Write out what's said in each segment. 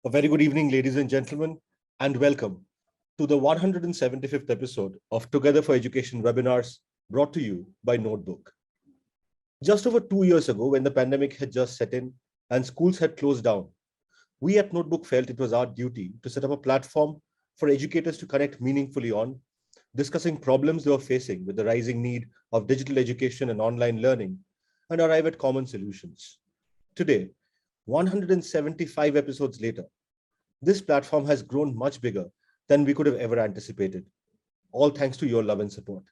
A very good evening, ladies and gentlemen, and welcome to the 175th episode of Together for Education webinars brought to you by Notebook. Just over 2 years ago, when the pandemic had just set in and schools had closed down, we at Notebook felt it was our duty to set up a platform for educators to connect meaningfully on, discussing problems they were facing with the rising need of digital education and online learning, and arrive at common solutions. Today, 175 episodes later, this platform has grown much bigger than we could have ever anticipated, all thanks to your love and support.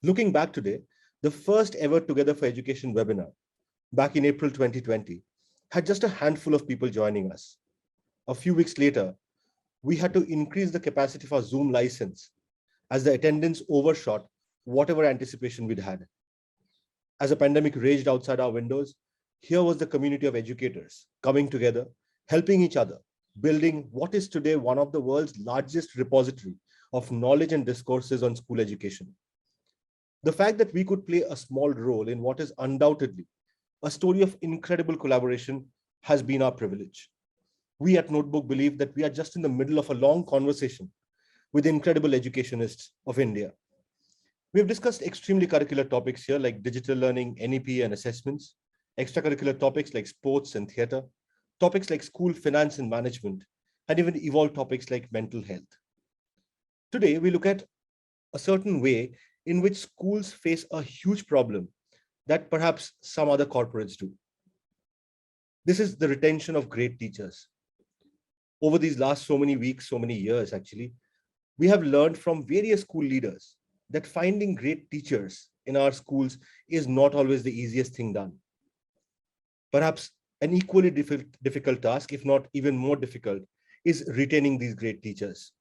Looking back today, the first ever Together for Education webinar, back in April 2020, had just a handful of people joining us. A few weeks later, we had to increase the capacity of our Zoom license as the attendance overshot whatever anticipation we'd had. As a pandemic raged outside our windows, here was the community of educators coming together, helping each other, building what is today one of the world's largest repository of knowledge and discourses on school education. The fact that we could play a small role in what is undoubtedly a story of incredible collaboration has been our privilege. We at Notebook believe that we are just in the middle of a long conversation with incredible educationists of India. We have discussed extremely curricular topics here like digital learning, NEP and assessments, extracurricular topics like sports and theatre, topics like school finance and management, and even evolved topics like mental health. Today, we look at a certain way in which schools face a huge problem that perhaps some other corporates do. This is the retention of great teachers. Over these last so many weeks, so many years actually, we have learned from various school leaders that finding great teachers in our schools is not always the easiest thing done. Perhaps an equally difficult task, if not even more difficult, is retaining these great teachers.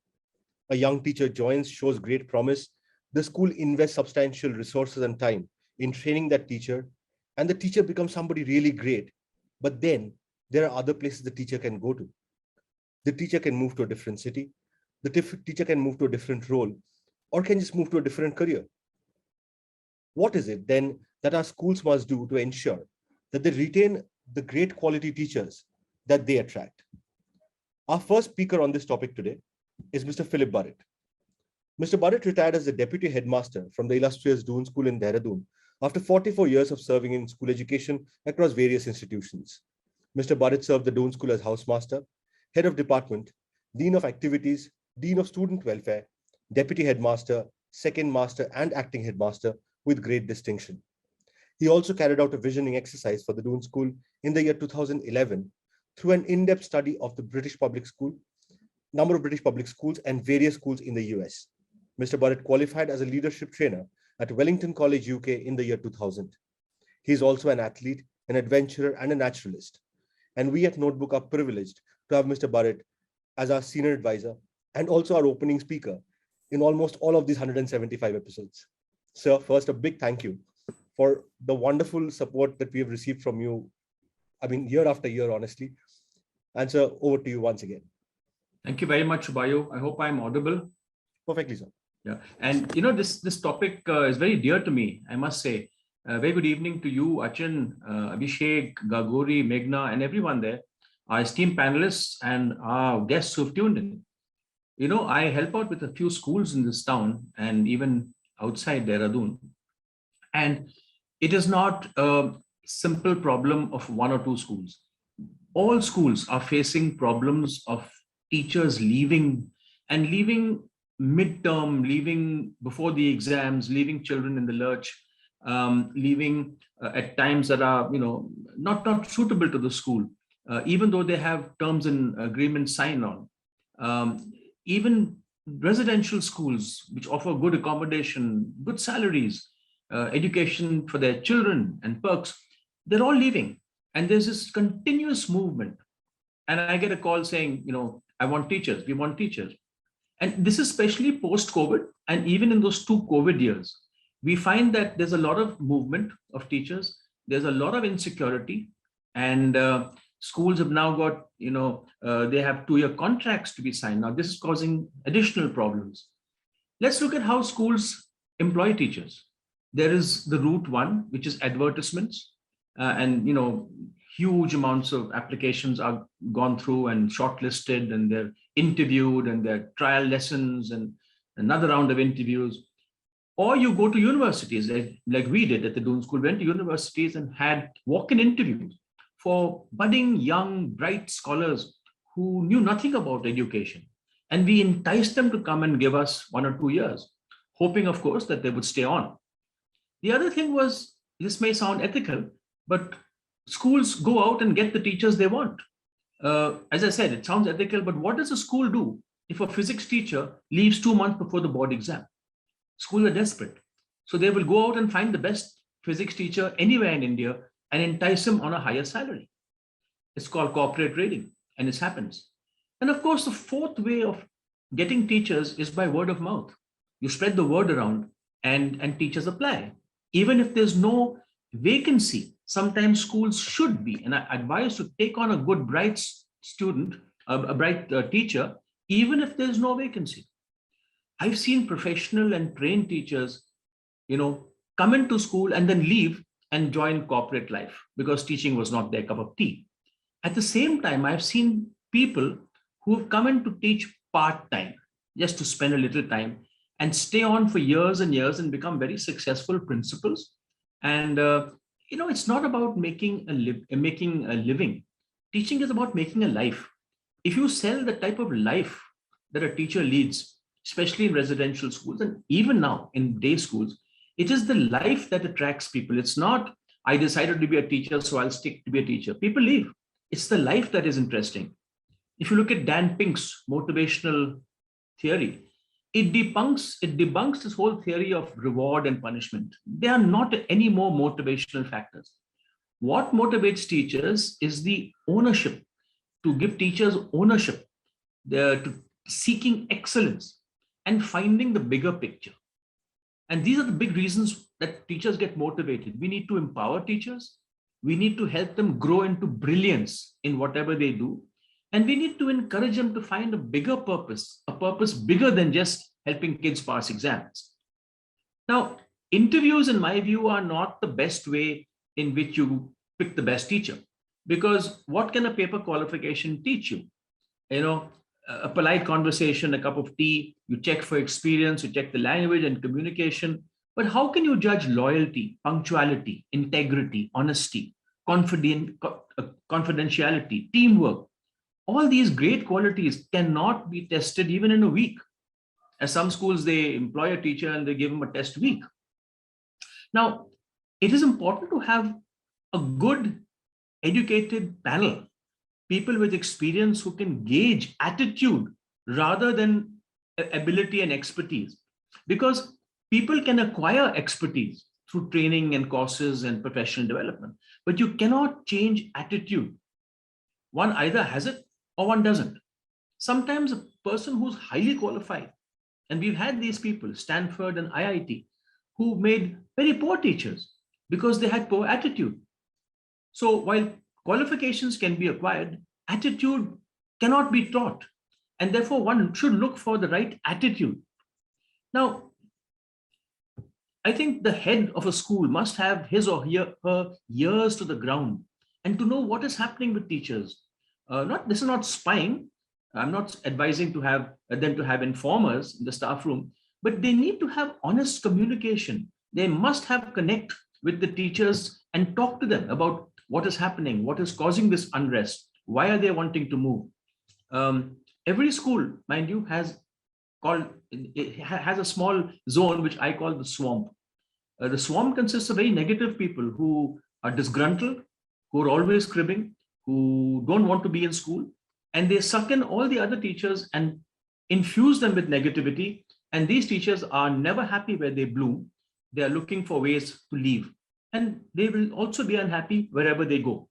A young teacher joins, shows great promise. The school invests substantial resources and time in training that teacher, and the teacher becomes somebody really great. But then there are other places the teacher can go to. The teacher can move to a different city. The teacher can move to a different role, or can just move to a different career. What is it then that our schools must do to ensure that they retain the great quality teachers that they attract? Our first speaker on this topic today is Mr. Philip Burrett. Mr. Burrett retired as the Deputy Headmaster from the illustrious Doon School in Dehradun after 44 years of serving in school education across various institutions. Mr. Burrett served the Doon School as Housemaster, Head of Department, Dean of Activities, Dean of Student Welfare, Deputy Headmaster, Second Master, and Acting Headmaster with great distinction. He also carried out a visioning exercise for the Doon School in the year 2011 through an in-depth study of the number of British public schools and various schools in the US. Mr. Burrett qualified as a leadership trainer at Wellington College, UK in the year 2000. He is also an athlete, an adventurer, and a naturalist. And we at Notebook are privileged to have Mr. Burrett as our senior advisor and also our opening speaker in almost all of these 175 episodes. Sir, first, a big thank you for the wonderful support that we have received from you, year after year, honestly. And sir, over to you once again. Thank you very much, Bayo. I hope I'm audible. Perfectly, sir. Yeah, and this topic is very dear to me, I must say. Very good evening to you, Achin, Abhishek, Gagori, Meghna, and everyone there, our esteemed panelists and our guests who've tuned in. I help out with a few schools in this town and even outside Dehradun. And it is not a simple problem of one or two schools. All schools are facing problems of teachers leaving midterm, leaving before the exams, leaving children in the lurch, leaving at times that are not suitable to the school, even though they have terms and agreements signed on. Even residential schools which offer good accommodation, good salaries, education for their children and perks, they're all leaving. And there's this continuous movement. And I get a call saying, I want teachers, we want teachers. And this is especially post-COVID, and even in those two COVID years, we find that there's a lot of movement of teachers. There's a lot of insecurity, and schools have now got, they have 2-year contracts to be signed. Now, this is causing additional problems. Let's look at how schools employ teachers. There is the route one, which is advertisements. And, huge amounts of applications are gone through and shortlisted, and they're interviewed, and they're trial lessons and another round of interviews. Or you go to universities like we did at the Doon School, went to universities and had walk-in interviews for budding, young, bright scholars who knew nothing about education. And we enticed them to come and give us 1 or 2 years, hoping, of course, that they would stay on. The other thing was, this may sound ethical, but schools go out and get the teachers they want. As I said, it sounds ethical, but what does a school do if a physics teacher leaves 2 months before the board exam? Schools are desperate. So they will go out and find the best physics teacher anywhere in India and entice him on a higher salary. It's called corporate rating, and this happens. And of course, the fourth way of getting teachers is by word of mouth. You spread the word around and teachers apply. Even if there's no vacancy, sometimes schools should be, and I advise to take on a good, bright student, a bright teacher, even if there's no vacancy. I've seen professional and trained teachers, come into school and then leave and join corporate life because teaching was not their cup of tea. At the same time, I've seen people who have come in to teach part-time, just to spend a little time and stay on for years and years and become very successful principals. And, it's not about making a living. Teaching is about making a life. If you sell the type of life that a teacher leads, especially in residential schools and even now in day schools, it is the life that attracts people. It's not, I decided to be a teacher, so I'll stick to be a teacher. People leave. It's the life that is interesting. If you look at Dan Pink's motivational theory, it debunks this whole theory of reward and punishment. They are not any more motivational factors. What motivates teachers is the ownership, to give teachers ownership, to seeking excellence and finding the bigger picture. And these are the big reasons that teachers get motivated. We need to empower teachers. We need to help them grow into brilliance in whatever they do. And we need to encourage them to find a bigger purpose, a purpose bigger than just helping kids pass exams. Now, interviews, in my view, are not the best way in which you pick the best teacher, because what can a paper qualification teach you? A polite conversation, a cup of tea, you check for experience, you check the language and communication. But how can you judge loyalty, punctuality, integrity, honesty, confidentiality, teamwork? All these great qualities cannot be tested even in a week. As some schools, they employ a teacher and they give him a test week. Now, it is important to have a good, educated panel, people with experience who can gauge attitude rather than ability and expertise. Because people can acquire expertise through training and courses and professional development, but you cannot change attitude. One either has it or one doesn't. Sometimes a person who's highly qualified, and we've had these people, Stanford and IIT, who made very poor teachers because they had poor attitude. So while qualifications can be acquired, attitude cannot be taught. And therefore, one should look for the right attitude. Now, I think the head of a school must have his or her ears to the ground and to know what is happening with teachers. This is not spying. I'm not advising to have them to have informers in the staff room, but they need to have honest communication. They must have connect with the teachers and talk to them about what is happening, what is causing this unrest, why are they wanting to move. Every school, mind you, has a small zone which I call the swamp. The swamp consists of very negative people who are disgruntled, who are always cribbing, who don't want to be in school, and they suck in all the other teachers and infuse them with negativity. And these teachers are never happy where they bloom. They are looking for ways to leave. And they will also be unhappy wherever they go.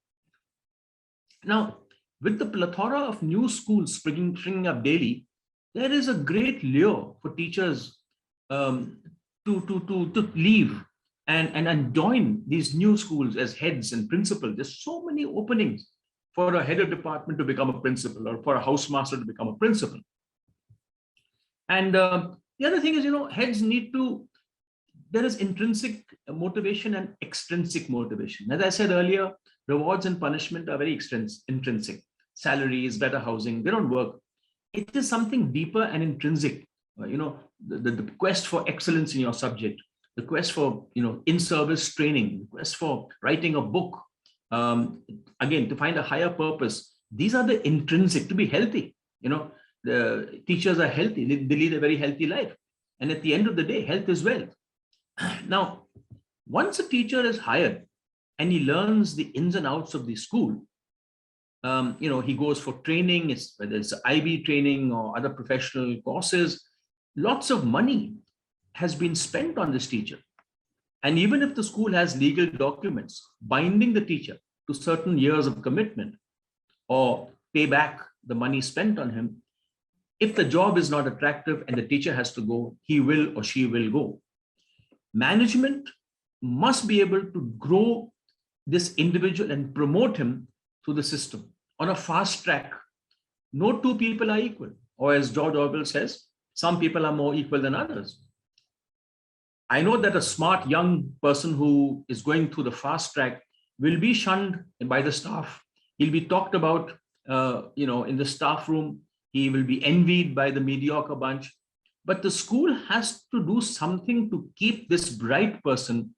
Now, with the plethora of new schools springing up daily, there is a great lure for teachers to leave and join these new schools as heads and principals. There's so many openings for a head of department to become a principal or for a housemaster to become a principal. And the other thing is, heads need to, there is intrinsic motivation and extrinsic motivation. As I said earlier, rewards and punishment are very intrinsic. Salaries, better housing, they don't work. It is something deeper and intrinsic. The quest for excellence in your subject, the quest for, in-service training, the quest for writing a book, again, to find a higher purpose. These are the intrinsic, to be healthy. The teachers are healthy, they lead a very healthy life. And at the end of the day, health is wealth. Now, once a teacher is hired and he learns the ins and outs of the school, he goes for training, whether it's IB training or other professional courses, lots of money has been spent on this teacher. And even if the school has legal documents binding the teacher to certain years of commitment or pay back the money spent on him, if the job is not attractive and the teacher has to go, he will or she will go. Management must be able to grow this individual and promote him through the system on a fast track. No two people are equal. Or as George Orwell says, some people are more equal than others. I know that a smart young person who is going through the fast track will be shunned by the staff. He'll be talked about, in the staff room. He will be envied by the mediocre bunch. But the school has to do something to keep this bright person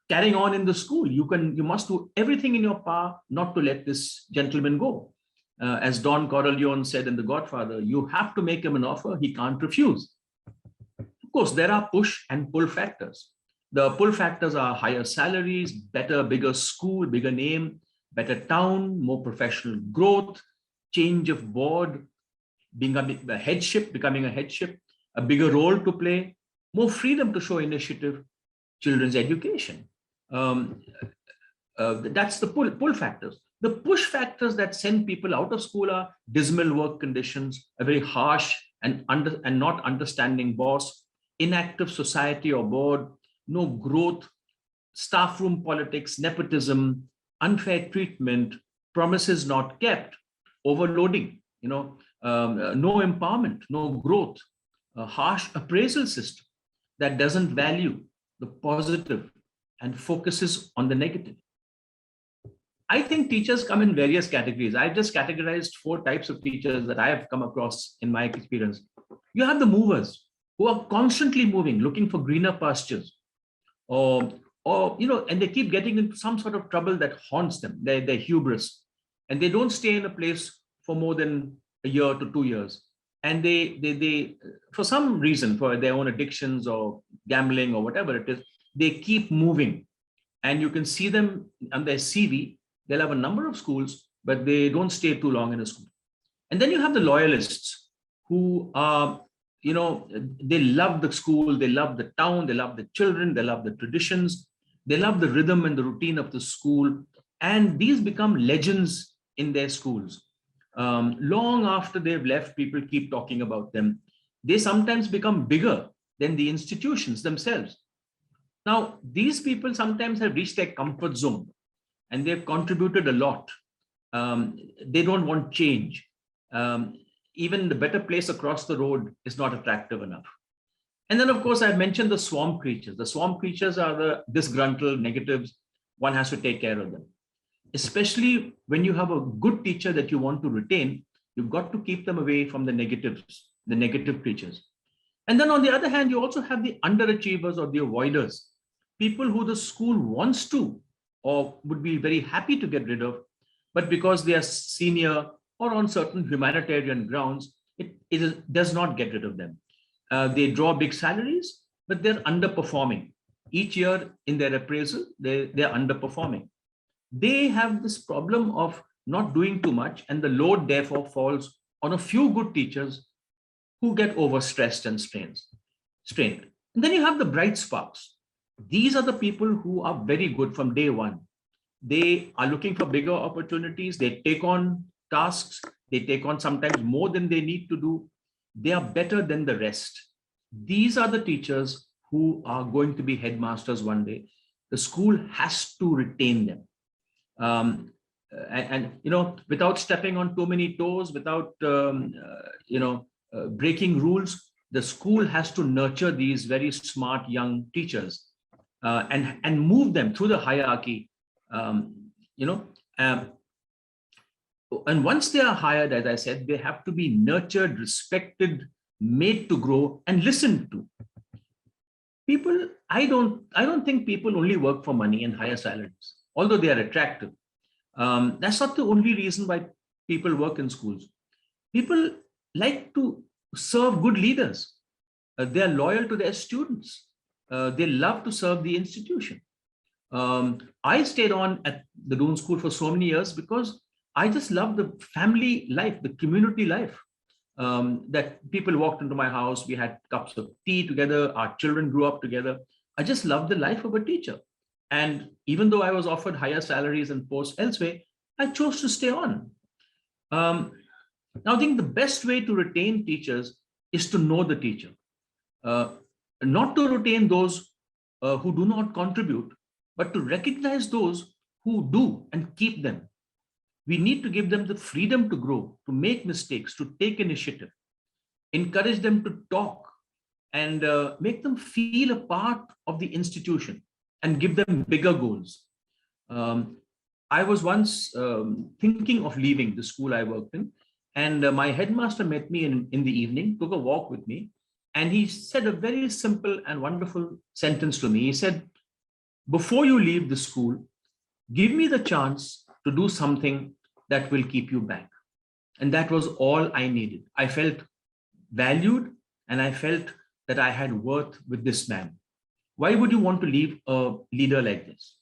carrying on in the school. You must do everything in your power not to let this gentleman go. As Don Corleone said in The Godfather, you have to make him an offer he can't refuse. Of course, there are push and pull factors. The pull factors are higher salaries, bigger school, bigger name, better town, more professional growth, change of board, becoming a headship, a bigger role to play, more freedom to show initiative, children's education. That's the pull factors. The push factors that send people out of school are dismal work conditions, a very harsh and not understanding boss, inactive society or board, no growth, staff room politics, nepotism, unfair treatment, promises not kept, overloading, no empowerment, no growth, a harsh appraisal system that doesn't value the positive and focuses on the negative. I think teachers come in various categories. I've just categorized 4 types of teachers that I have come across in my experience. You have the movers who are constantly moving, looking for greener pastures, or and they keep getting into some sort of trouble that haunts them, their hubris, and they don't stay in a place for more than a year to 2 years. And they for some reason, for their own addictions or gambling or whatever it is, they keep moving. And you can see them on their CV. They'll have a number of schools, but they don't stay too long in a school. And then you have the loyalists who are, they love the school, they love the town, they love the children, they love the traditions, they love the rhythm and the routine of the school. And these become legends in their schools. Long after they've left, people keep talking about them. They sometimes become bigger than the institutions themselves. Now, these people sometimes have reached their comfort zone and they've contributed a lot. They don't want change. Even the better place across the road is not attractive enough. And then, of course, I've mentioned the swamp creatures. The swamp creatures are the disgruntled negatives. One has to take care of them. Especially when you have a good teacher that you want to retain, you've got to keep them away from the negatives, the negative creatures. And then on the other hand, you also have the underachievers or the avoiders, people who the school wants to or would be very happy to get rid of, but because they are senior or on certain humanitarian grounds, it does not get rid of them. They draw big salaries, but they're underperforming. Each year in their appraisal, they're underperforming. They have this problem of not doing too much, and the load therefore falls on a few good teachers who get overstressed and strained. And then you have the bright sparks. These are the people who are very good from day one. They are looking for bigger opportunities. They take on tasks. They take on sometimes more than they need to do. They are better than the rest. These are the teachers who are going to be headmasters one day. The school has to retain them. Without stepping on too many toes, without breaking rules, the school has to nurture these very smart young teachers. and move them through the hierarchy, um, you know. And once they are hired, as I said, they have to be nurtured, respected, made to grow, and listened to. People, I don't think people only work for money and higher salaries, although they are attractive. That's not the only reason why people work in schools. People like to serve good leaders. They are loyal to their students. They love to serve the institution. I stayed on at the Doon School for so many years because I just love the family life, the community life. That people walked into my house, we had cups of tea together, our children grew up together. I just loved the life of a teacher. And even though I was offered higher salaries and posts elsewhere, I chose to stay on. Um, Now, I think the best way to retain teachers is to know the teacher, uh, not to retain those who do not contribute, but to recognize those who do and keep them. We need to give them the freedom to grow, to make mistakes, to take initiative, encourage them to talk, and make them feel a part of the institution and give them bigger goals. Um, I was once thinking of leaving the school I worked in, and my headmaster met me in the evening, took a walk with me, and he said a very simple and wonderful sentence to me. He said, "Before you leave the school, give me the chance to do something that will keep you back." And that was all I needed. I felt valued and I felt that I had worth with this man. Why would you want to leave a leader like this?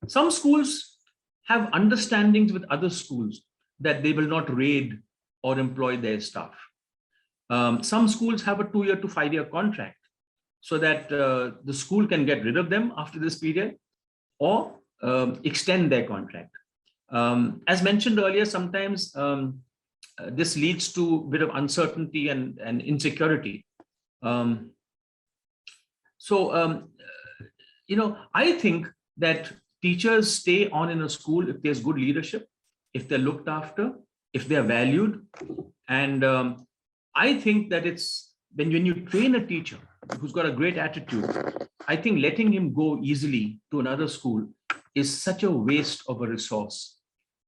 Some schools have understandings with other schools that they will not raid or employ their staff. Some schools have a 2-year to 5-year contract so that the school can get rid of them after this period or extend their contract. As mentioned earlier, sometimes this leads to a bit of uncertainty and insecurity. Um, so, I think that teachers stay on in a school if there's good leadership, if they're looked after, if they're valued. And I think that it's when you train a teacher who's got a great attitude, I think letting him go easily to another school is such a waste of a resource.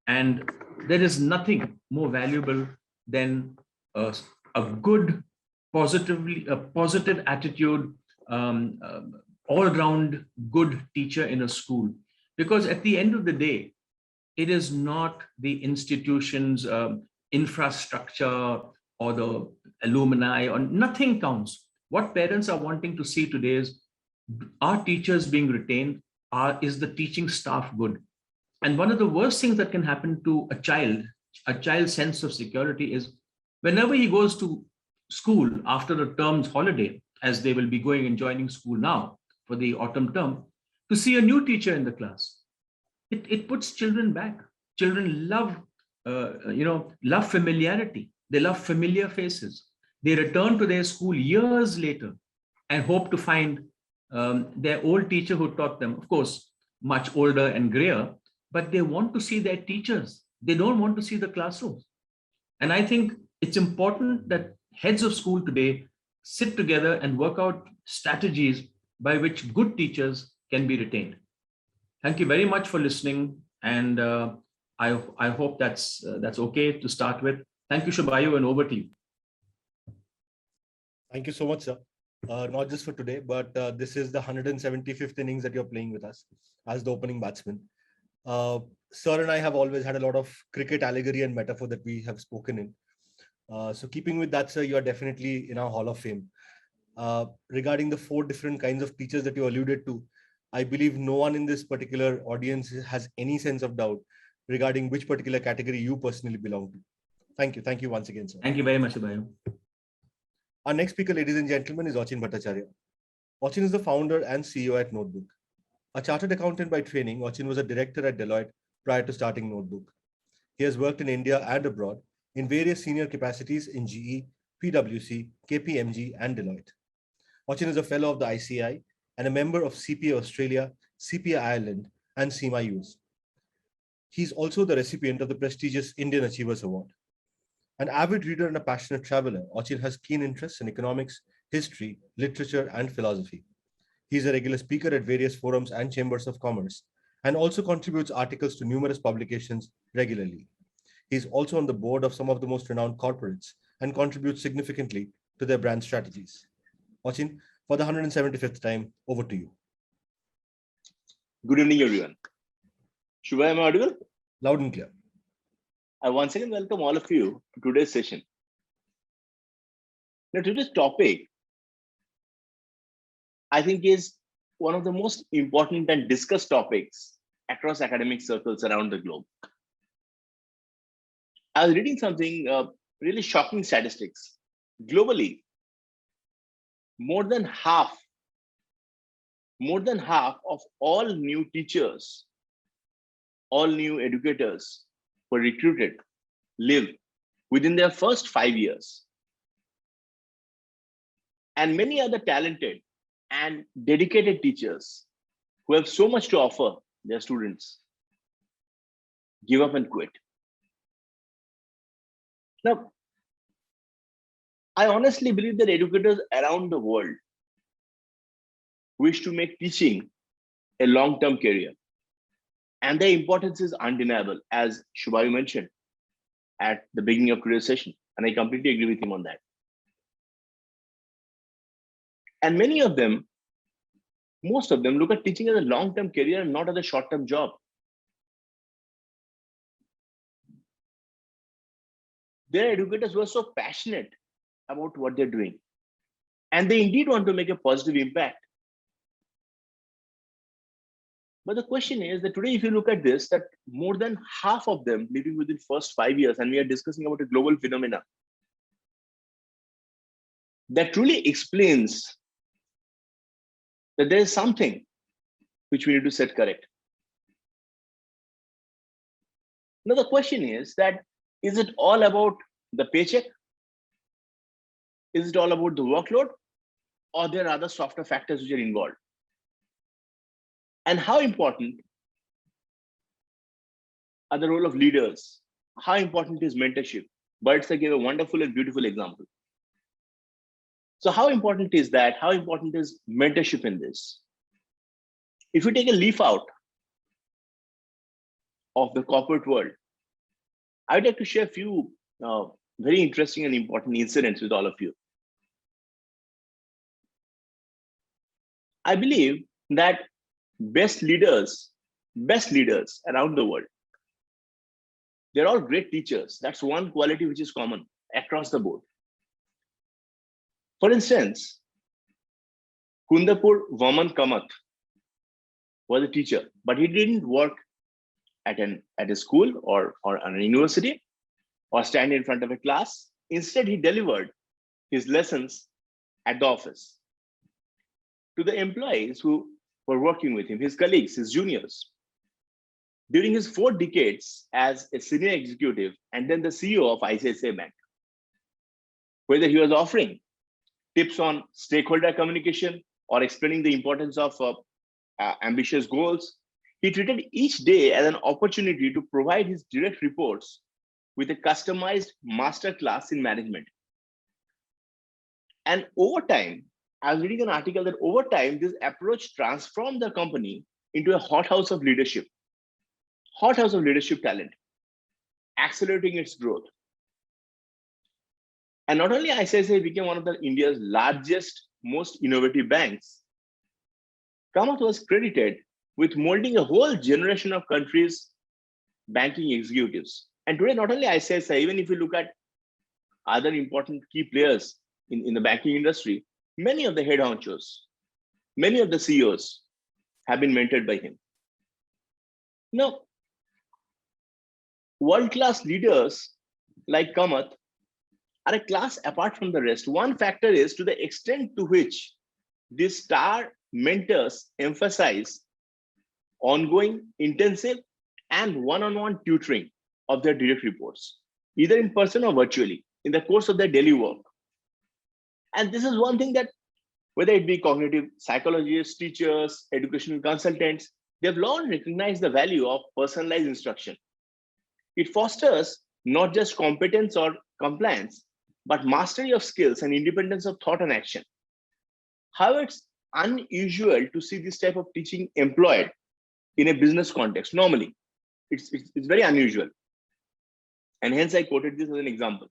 And there is nothing more valuable than a good, positive attitude, all-round good teacher in a school. Because at the end of the day, it is not the institution's infrastructure or the alumni, or nothing counts. What parents are wanting to see today is, are teachers being retained? Is the teaching staff good? And one of the worst things that can happen to a child's sense of security is whenever he goes to school after the term's holiday, as they will be going and joining school now for the autumn term, to see a new teacher in the class. It puts children back. Children love familiarity. They love familiar faces. They return to their school years later and hope to find their old teacher who taught them, of course, much older and grayer, but they want to see their teachers. They don't want to see the classrooms. And I think it's important that heads of school today sit together and work out strategies by which good teachers can be retained. Thank you very much for listening. And I hope that's okay to start with. Thank you, Shabayu, and over to you. Thank you so much, sir. Not just for today, but this is the 175th innings that you're playing with us as the opening batsman. Sir and I have always had a lot of cricket allegory and metaphor that we have spoken in. So keeping with that, sir, you are definitely in our Hall of Fame. Regarding the 4 different kinds of teachers that you alluded to, I believe no one in this particular audience has any sense of doubt regarding which particular category you personally belong to. Thank you. Thank you once again, sir. Thank you very much, Shabayu. Our next speaker, ladies and gentlemen, is Achin Bhattacharya. Achin is the founder and CEO at Notebook. A chartered accountant by training, Achin was a director at Deloitte prior to starting Notebook. He has worked in India and abroad in various senior capacities in GE, PwC, KPMG, and Deloitte. Achin is a fellow of the ICI and a member of CPA Australia, CPA Ireland, and CIMA US. He's also the recipient of the prestigious Indian Achievers Award. An avid reader and a passionate traveler, Achin has keen interests in economics, history, literature, and philosophy. He is a regular speaker at various forums and chambers of commerce and also contributes articles to numerous publications regularly. He is also on the board of some of the most renowned corporates and contributes significantly to their brand strategies. Achin, for the 175th time, over to you. Good evening, everyone. Shubha, am I audible? Loud and clear. I once again welcome all of you to today's session. Now, today's topic, I think, is one of the most important and discussed topics across academic circles around the globe. I was reading something really shocking statistics. Globally, more than half of all new teachers, all new educators who are recruited live within their first 5 years. And many other talented and dedicated teachers who have so much to offer their students give up and quit. Now, I honestly believe that educators around the world wish to make teaching a long-term career. And their importance is undeniable, as Shubha mentioned at the beginning of today's session. And I completely agree with him on that. And many of them, most of them, look at teaching as a long-term career and not as a short-term job. There are educators who are so passionate about what they're doing, and they indeed want to make a positive impact. But the question is that today, if you look at this, that more than half of them living within first 5 years, and we are discussing about a global phenomena, that truly explains that there is something which we need to set correct. Now, the question is that, is it all about the paycheck? Is it all about the workload? Or there are other softer factors which are involved? And how important are the role of leaders? How important is mentorship? Burrett gave a wonderful and beautiful example. So how important is that? How important is mentorship in this? If you take a leaf out of the corporate world, I'd like to share a few very interesting and important incidents with all of you. I believe that best leaders around the world, they're all great teachers. That's one quality which is common across the board. For instance, Kundapur Vaman Kamath was a teacher, but he didn't work at a school or an university or stand in front of a class. Instead, he delivered his lessons at the office to the employees who were working with him, his colleagues, his juniors. During his 4 decades as a senior executive and then the CEO of ICICI Bank, whether he was offering tips on stakeholder communication or explaining the importance of ambitious goals, he treated each day as an opportunity to provide his direct reports with a customized masterclass in management. And over time, I was reading an article that over time, this approach transformed the company into a hothouse of leadership talent, accelerating its growth. And not only ICICI became one of India's largest, most innovative banks, Kamath was credited with molding a whole generation of countries' banking executives. And today, not only ICICI, even if you look at other important key players in the banking industry, many of the head honchos, many of the CEOs have been mentored by him. Now, world-class leaders like Kamath are a class apart from the rest. One factor is to the extent to which these star mentors emphasize ongoing, intensive, and one-on-one tutoring of their direct reports, either in person or virtually, in the course of their daily work. And this is one thing that, whether it be cognitive psychologists, teachers, educational consultants, they've long recognized the value of personalized instruction. It fosters not just competence or compliance, but mastery of skills and independence of thought and action. However, it's unusual to see this type of teaching employed in a business context. Normally, it's very unusual. And hence I quoted this as an example.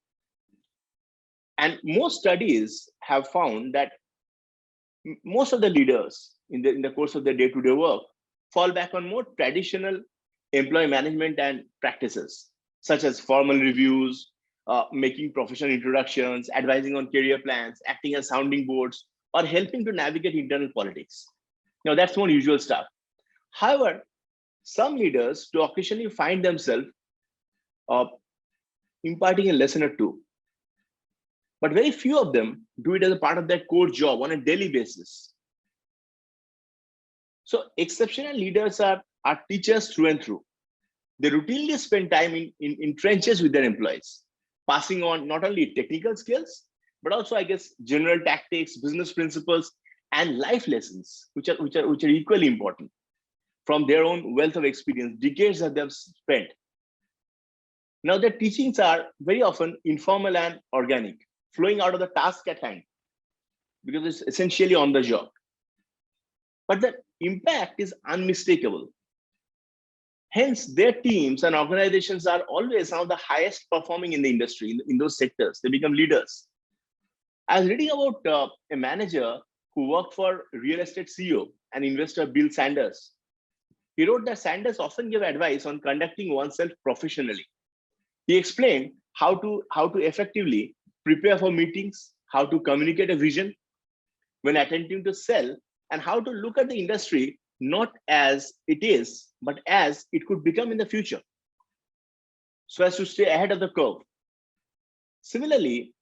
And most studies have found that most of the leaders in the course of their day-to-day work fall back on more traditional employee management and practices, such as formal reviews, making professional introductions, advising on career plans, acting as sounding boards, or helping to navigate internal politics. Now, that's more usual stuff. However, some leaders do occasionally find themselves imparting a lesson or two, but very few of them do it as a part of their core job on a daily basis. So exceptional leaders are teachers through and through. They routinely spend time in trenches with their employees, passing on not only technical skills, but also, I guess, general tactics, business principles, and life lessons, which are equally important from their own wealth of experience, decades that they've spent. Now, their teachings are very often informal and organic, flowing out of the task at hand, because it's essentially on the job. But the impact is unmistakable. Hence, their teams and organizations are always some of the highest performing in the industry, in those sectors. They become leaders. I was reading about a manager who worked for real estate CEO and investor Bill Sanders. He wrote that Sanders often gave advice on conducting oneself professionally. He explained how to effectively prepare for meetings, how to communicate a vision when attempting to sell, and how to look at the industry not as it is, but as it could become in the future, so as to stay ahead of the curve. Similarly,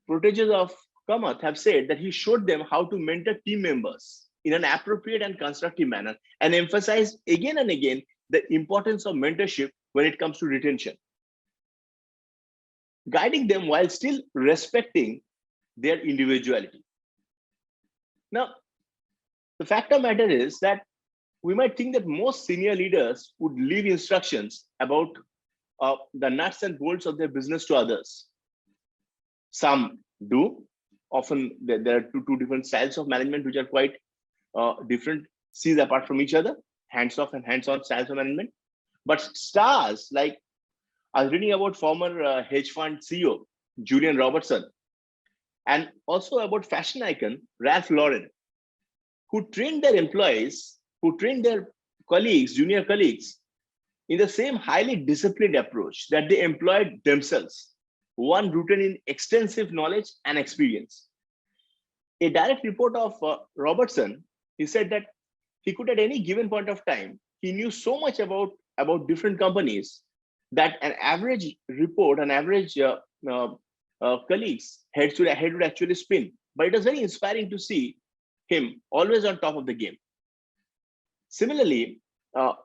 proteges of Kamath have said that he showed them how to mentor team members in an appropriate and constructive manner, and emphasized again and again the importance of mentorship when it comes to retention, guiding them while still respecting their individuality. Now, the fact of the matter is that we might think that most senior leaders would leave instructions about the nuts and bolts of their business to others. Some do. Often there are two different styles of management which are quite different, seas apart from each other, hands-off and hands-on styles of management. But stars, like I was reading about former hedge fund CEO, Julian Robertson, and also about fashion icon, Ralph Lauren, who trained their employees, who trained their colleagues, junior colleagues, in the same highly disciplined approach that they employed themselves, one rooted in extensive knowledge and experience. A direct report of Robertson, he said that he could at any given point of time, he knew so much about different companies that an average report, an average colleague's head would actually spin. But it was very inspiring to see him always on top of the game. Similarly,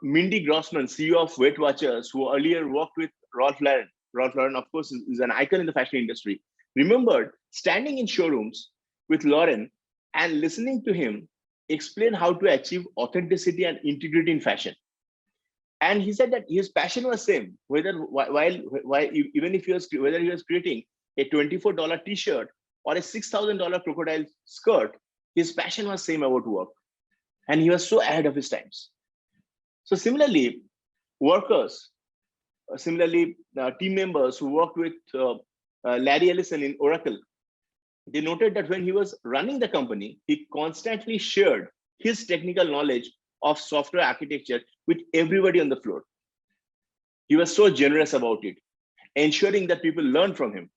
Mindy Grossman, CEO of Weight Watchers, who earlier worked with Ralph Lauren. Ralph Lauren, of course, is an icon in the fashion industry. Remembered standing in showrooms with Lauren and listening to him explain how to achieve authenticity and integrity in fashion. And he said that his passion was same, whether even if he was creating a $24 T-shirt or a $6,000 crocodile skirt, his passion was same about work, and he was so ahead of his times. So similarly, workers, team members who worked with Larry Ellison in Oracle, they noted that when he was running the company, he constantly shared his technical knowledge of software architecture with everybody on the floor. He was so generous about it, ensuring that people learn from him.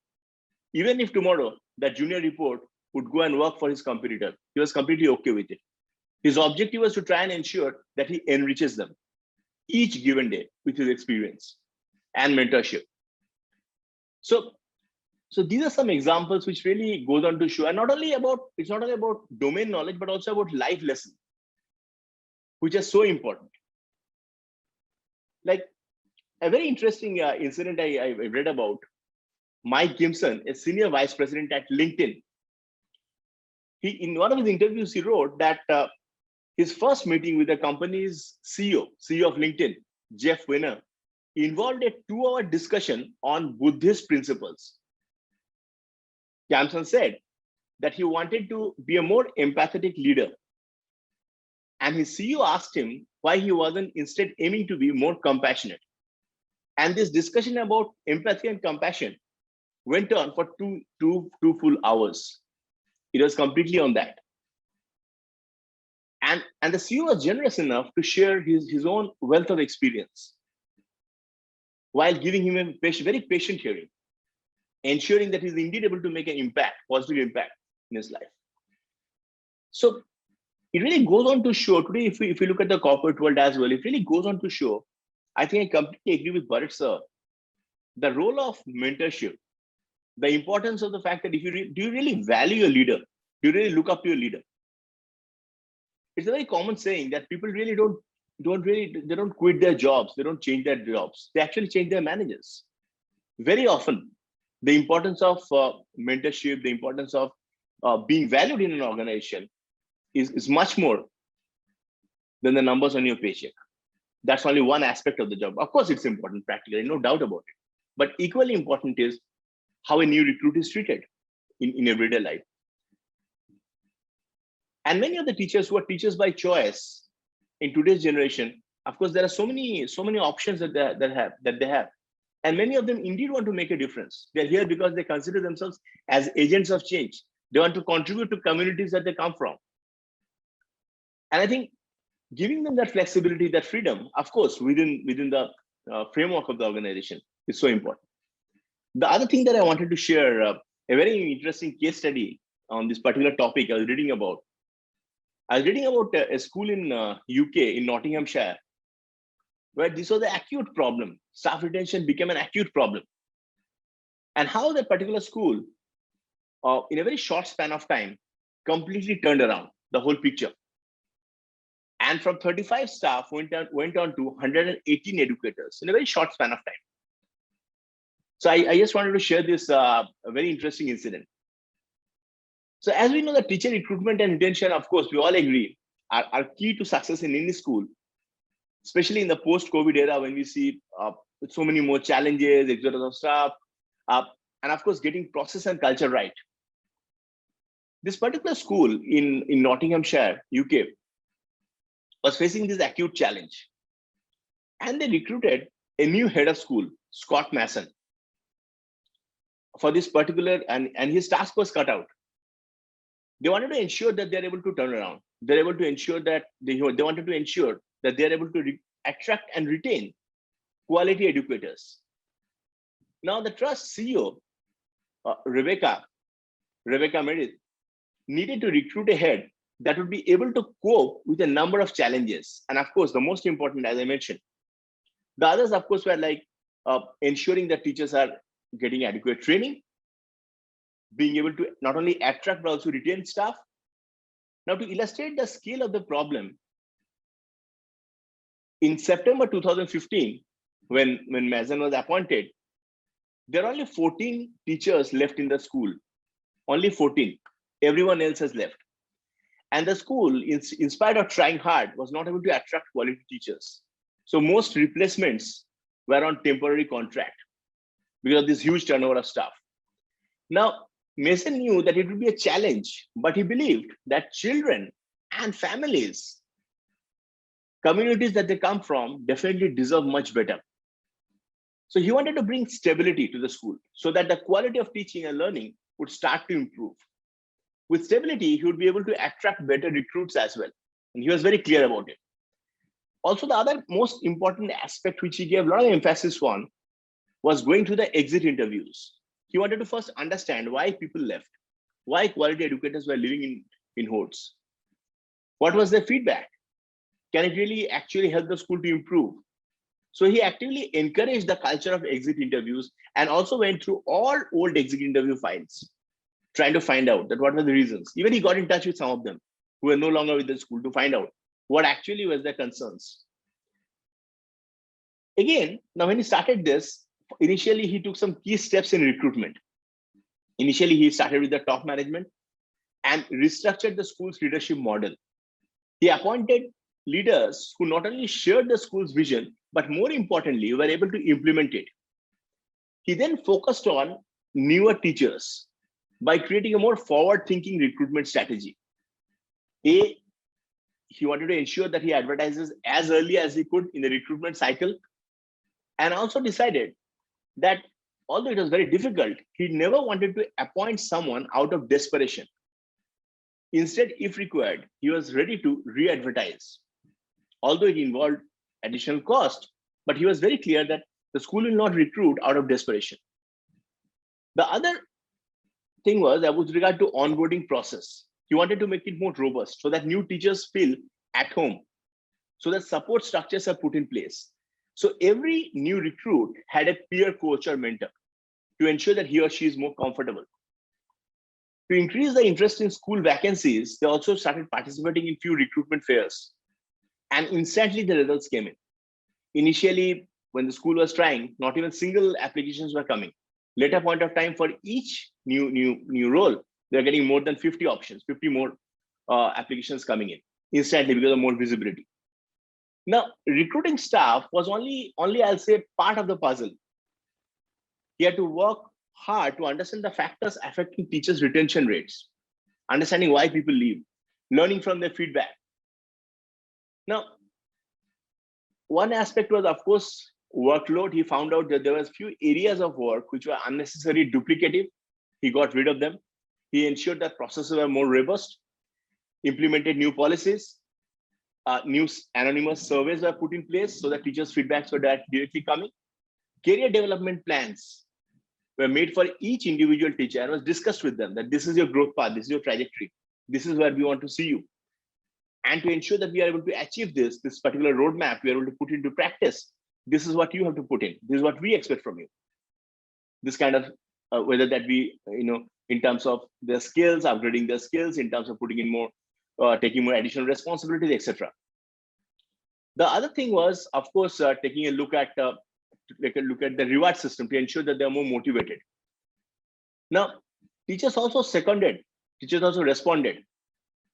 Even if tomorrow that junior report would go and work for his competitor, he was completely okay with it. His objective was to try and ensure that he enriches them each given day with his experience and mentorship. So these are some examples which really goes on to show, and it's not only about domain knowledge, but also about life lessons, which are so important. Like a very interesting incident I read about, Mike Gimson, a senior vice president at LinkedIn. In one of his interviews, he wrote that his first meeting with the company's CEO of LinkedIn, Jeff Weiner, involved a 2-hour discussion on Buddhist principles. Gimson said that he wanted to be a more empathetic leader. And his CEO asked him why he wasn't instead aiming to be more compassionate. And this discussion about empathy and compassion went on for two full hours. It was completely on that. And the CEO was generous enough to share his own wealth of experience while giving him a very patient hearing, ensuring that he's indeed able to make an impact, positive impact in his life. So it really goes on to show today, if we look at the corporate world as well, it really goes on to show, I think I completely agree with Burrett sir, the role of mentorship, the importance of the fact that if you do you really value your leader? Do you really look up to your leader? It's a very common saying that people really they don't quit their jobs, they don't change their jobs, they actually change their managers. Very often, the importance of mentorship, the importance of being valued in an organization is much more than the numbers on your paycheck. That's only one aspect of the job. Of course, it's important practically, no doubt about it. But equally important is how a new recruit is treated in everyday life. And many of the teachers who are teachers by choice in today's generation, of course, there are so many options that they have. And many of them indeed want to make a difference. They're here because they consider themselves as agents of change. They want to contribute to communities that they come from. And I think giving them that flexibility, that freedom, of course, within the framework of the organization is so important. The other thing that I wanted to share, a very interesting case study on this particular topic I was reading about. I was reading about a school in UK, in Nottinghamshire, where this was an acute problem. Staff retention became an acute problem. And how that particular school, in a very short span of time, completely turned around the whole picture. And from 35 staff went on to 118 educators in a very short span of time. So I just wanted to share this a very interesting incident. So as we know, that teacher recruitment and retention, of course, we all agree, are key to success in any school, especially in the post-COVID era when we see so many more challenges, exodus of staff, and of course, getting process and culture right. This particular school in Nottinghamshire, UK, was facing this acute challenge. And they recruited a new head of school, Scott Mason, for this particular, and his task was cut out. They wanted to ensure that they're able to turn around. They're able to ensure that they wanted to ensure that they're able to attract and retain quality educators. Now, the trust CEO, Rebecca Meredith, needed to recruit a head that would be able to cope with a number of challenges. And of course, the most important, as I mentioned, the others, of course, were like ensuring that teachers are getting adequate training, being able to not only attract but also retain staff. Now, to illustrate the scale of the problem, in September 2015, when Mason was appointed, there are only 14 teachers left in the school. Only 14. Everyone else has left. And the school, in spite of trying hard, was not able to attract quality teachers. So most replacements were on temporary contract because of this huge turnover of staff. Now, Mason knew that it would be a challenge, but he believed that children and families, communities that they come from, definitely deserve much better. So he wanted to bring stability to the school so that the quality of teaching and learning would start to improve. With stability, he would be able to attract better recruits as well. And he was very clear about it. Also, the other most important aspect which he gave a lot of emphasis on was going through the exit interviews. He wanted to first understand why people left, why quality educators were living in hordes. What was their feedback? Can it really actually help the school to improve? So he actively encouraged the culture of exit interviews and also went through all old exit interview files, trying to find out that what were the reasons. Even he got in touch with some of them who were no longer with the school to find out what actually was their concerns. Again, now when he started this, initially he took some key steps in recruitment. Initially, he started with the top management and restructured the school's leadership model. He appointed leaders who not only shared the school's vision, but more importantly, were able to implement it. He then focused on newer teachers by creating a more forward-thinking recruitment strategy. He wanted to ensure that he advertises as early as he could in the recruitment cycle, and also decided that although it was very difficult, he never wanted to appoint someone out of desperation. Instead, if required, he was ready to re-advertise. Although it involved additional cost, but he was very clear that the school will not recruit out of desperation. The other thing was that with regard to onboarding process, he wanted to make it more robust so that new teachers feel at home, so that support structures are put in place. So every new recruit had a peer coach or mentor to ensure that he or she is more comfortable. To increase the interest in school vacancies, they also started participating in few recruitment fairs, and instantly the results came in. Initially, when the school was trying, not even single applications were coming. Later point of time, for each new role, they're getting more than 50 options, 50 more applications coming in instantly because of more visibility. Now, recruiting staff was only I'll say part of the puzzle. He had to work hard to understand the factors affecting teachers' retention rates, understanding why people leave, learning from their feedback. Now, one aspect was, of course, workload. He found out that there was few areas of work which were unnecessarily duplicative. He got rid of them. He ensured that processes were more robust, implemented new policies, new anonymous surveys were put in place so that teachers' feedbacks were directly coming. Career development plans were made for each individual teacher and was discussed with them that this is your growth path, this is your trajectory, this is where we want to see you. And to ensure that we are able to achieve this particular roadmap, we are able to put into practice, this is what you have to put in, this is what we expect from you. This kind of, whether that be, in terms of their skills, upgrading their skills, in terms of putting in more, taking more additional responsibilities, etc. The other thing was, of course, taking a look at the reward system to ensure that they're more motivated. Now, teachers also responded.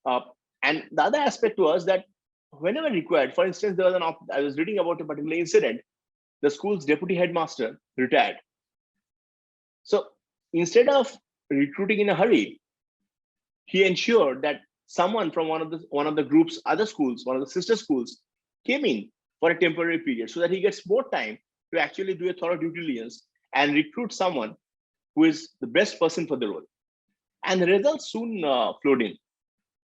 And the other aspect was that whenever required, for instance, there was I was reading about a particular incident, the school's deputy headmaster retired. So instead of recruiting in a hurry, he ensured that someone from one of the group's other schools, one of the sister schools, came in for a temporary period so that he gets more time to actually do a thorough due diligence and recruit someone who is the best person for the role. And the results soon flowed in.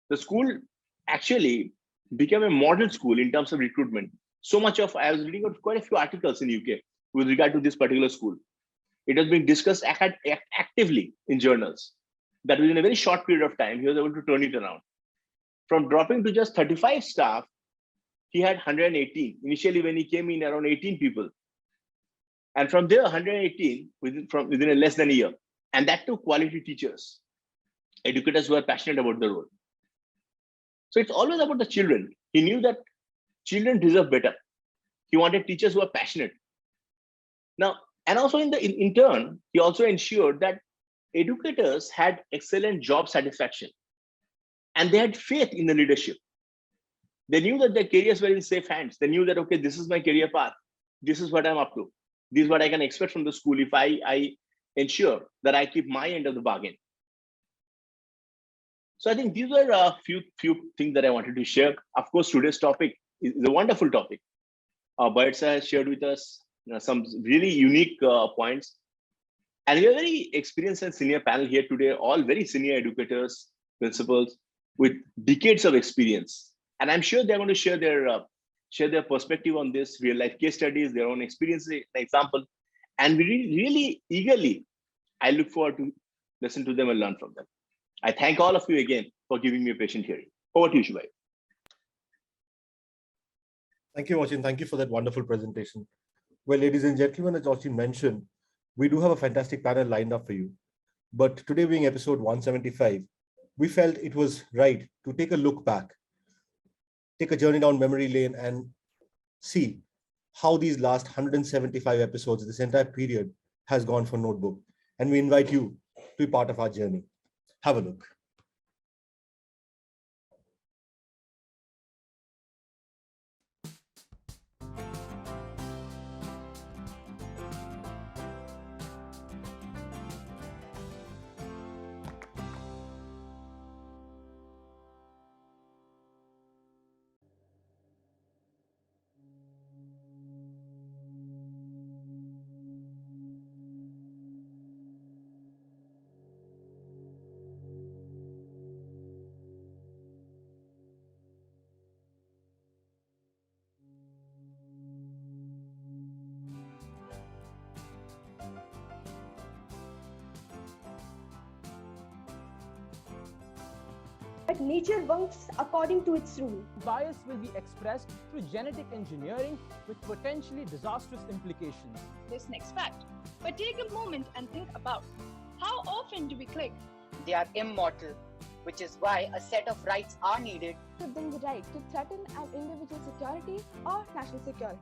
The school actually became a model school in terms of recruitment. So much of, I was reading out quite a few articles in UK with regard to this particular school. It has been discussed actively in journals that within a very short period of time, he was able to turn it around. From dropping to just 35 staff, he had 118. Initially, when he came in, around 18 people. And from there, 118 within a less than a year. And that too, quality teachers, educators who are passionate about the role. So it's always about the children. He knew that children deserve better. He wanted teachers who are passionate. Now, and also in turn, he also ensured that educators had excellent job satisfaction and they had faith in the leadership. They knew that their careers were in safe hands. They knew that, okay, this is my career path. This is what I'm up to. This is what I can expect from the school if I ensure that I keep my end of the bargain. So I think these were a few things that I wanted to share. Of course, today's topic is a wonderful topic. Burrett has shared with us some really unique points. And we are very experienced and senior panel here today, all very senior educators, principals with decades of experience. And I'm sure they're going to share their perspective on this, real life case studies, their own experiences, example. And we really eagerly, I look forward to listen to them and learn from them. I thank all of you again for giving me a patient hearing. Over to you, Shubhai. Thank you, Achin. Thank you for that wonderful presentation. Well, ladies and gentlemen, as Achin mentioned, we do have a fantastic panel lined up for you. But today being episode 175, we felt it was right to take a look back, take a journey down memory lane and see how these last 175 episodes, this entire period has gone for Notebook. And we invite you to be part of our journey. Have a look. that nature works according to its rule. Bias will be expressed through genetic engineering with potentially disastrous implications. This next fact. But take a moment and think about how often do we click? They are immortal, which is why a set of rights are needed. Give them the right to threaten an individual security or national security.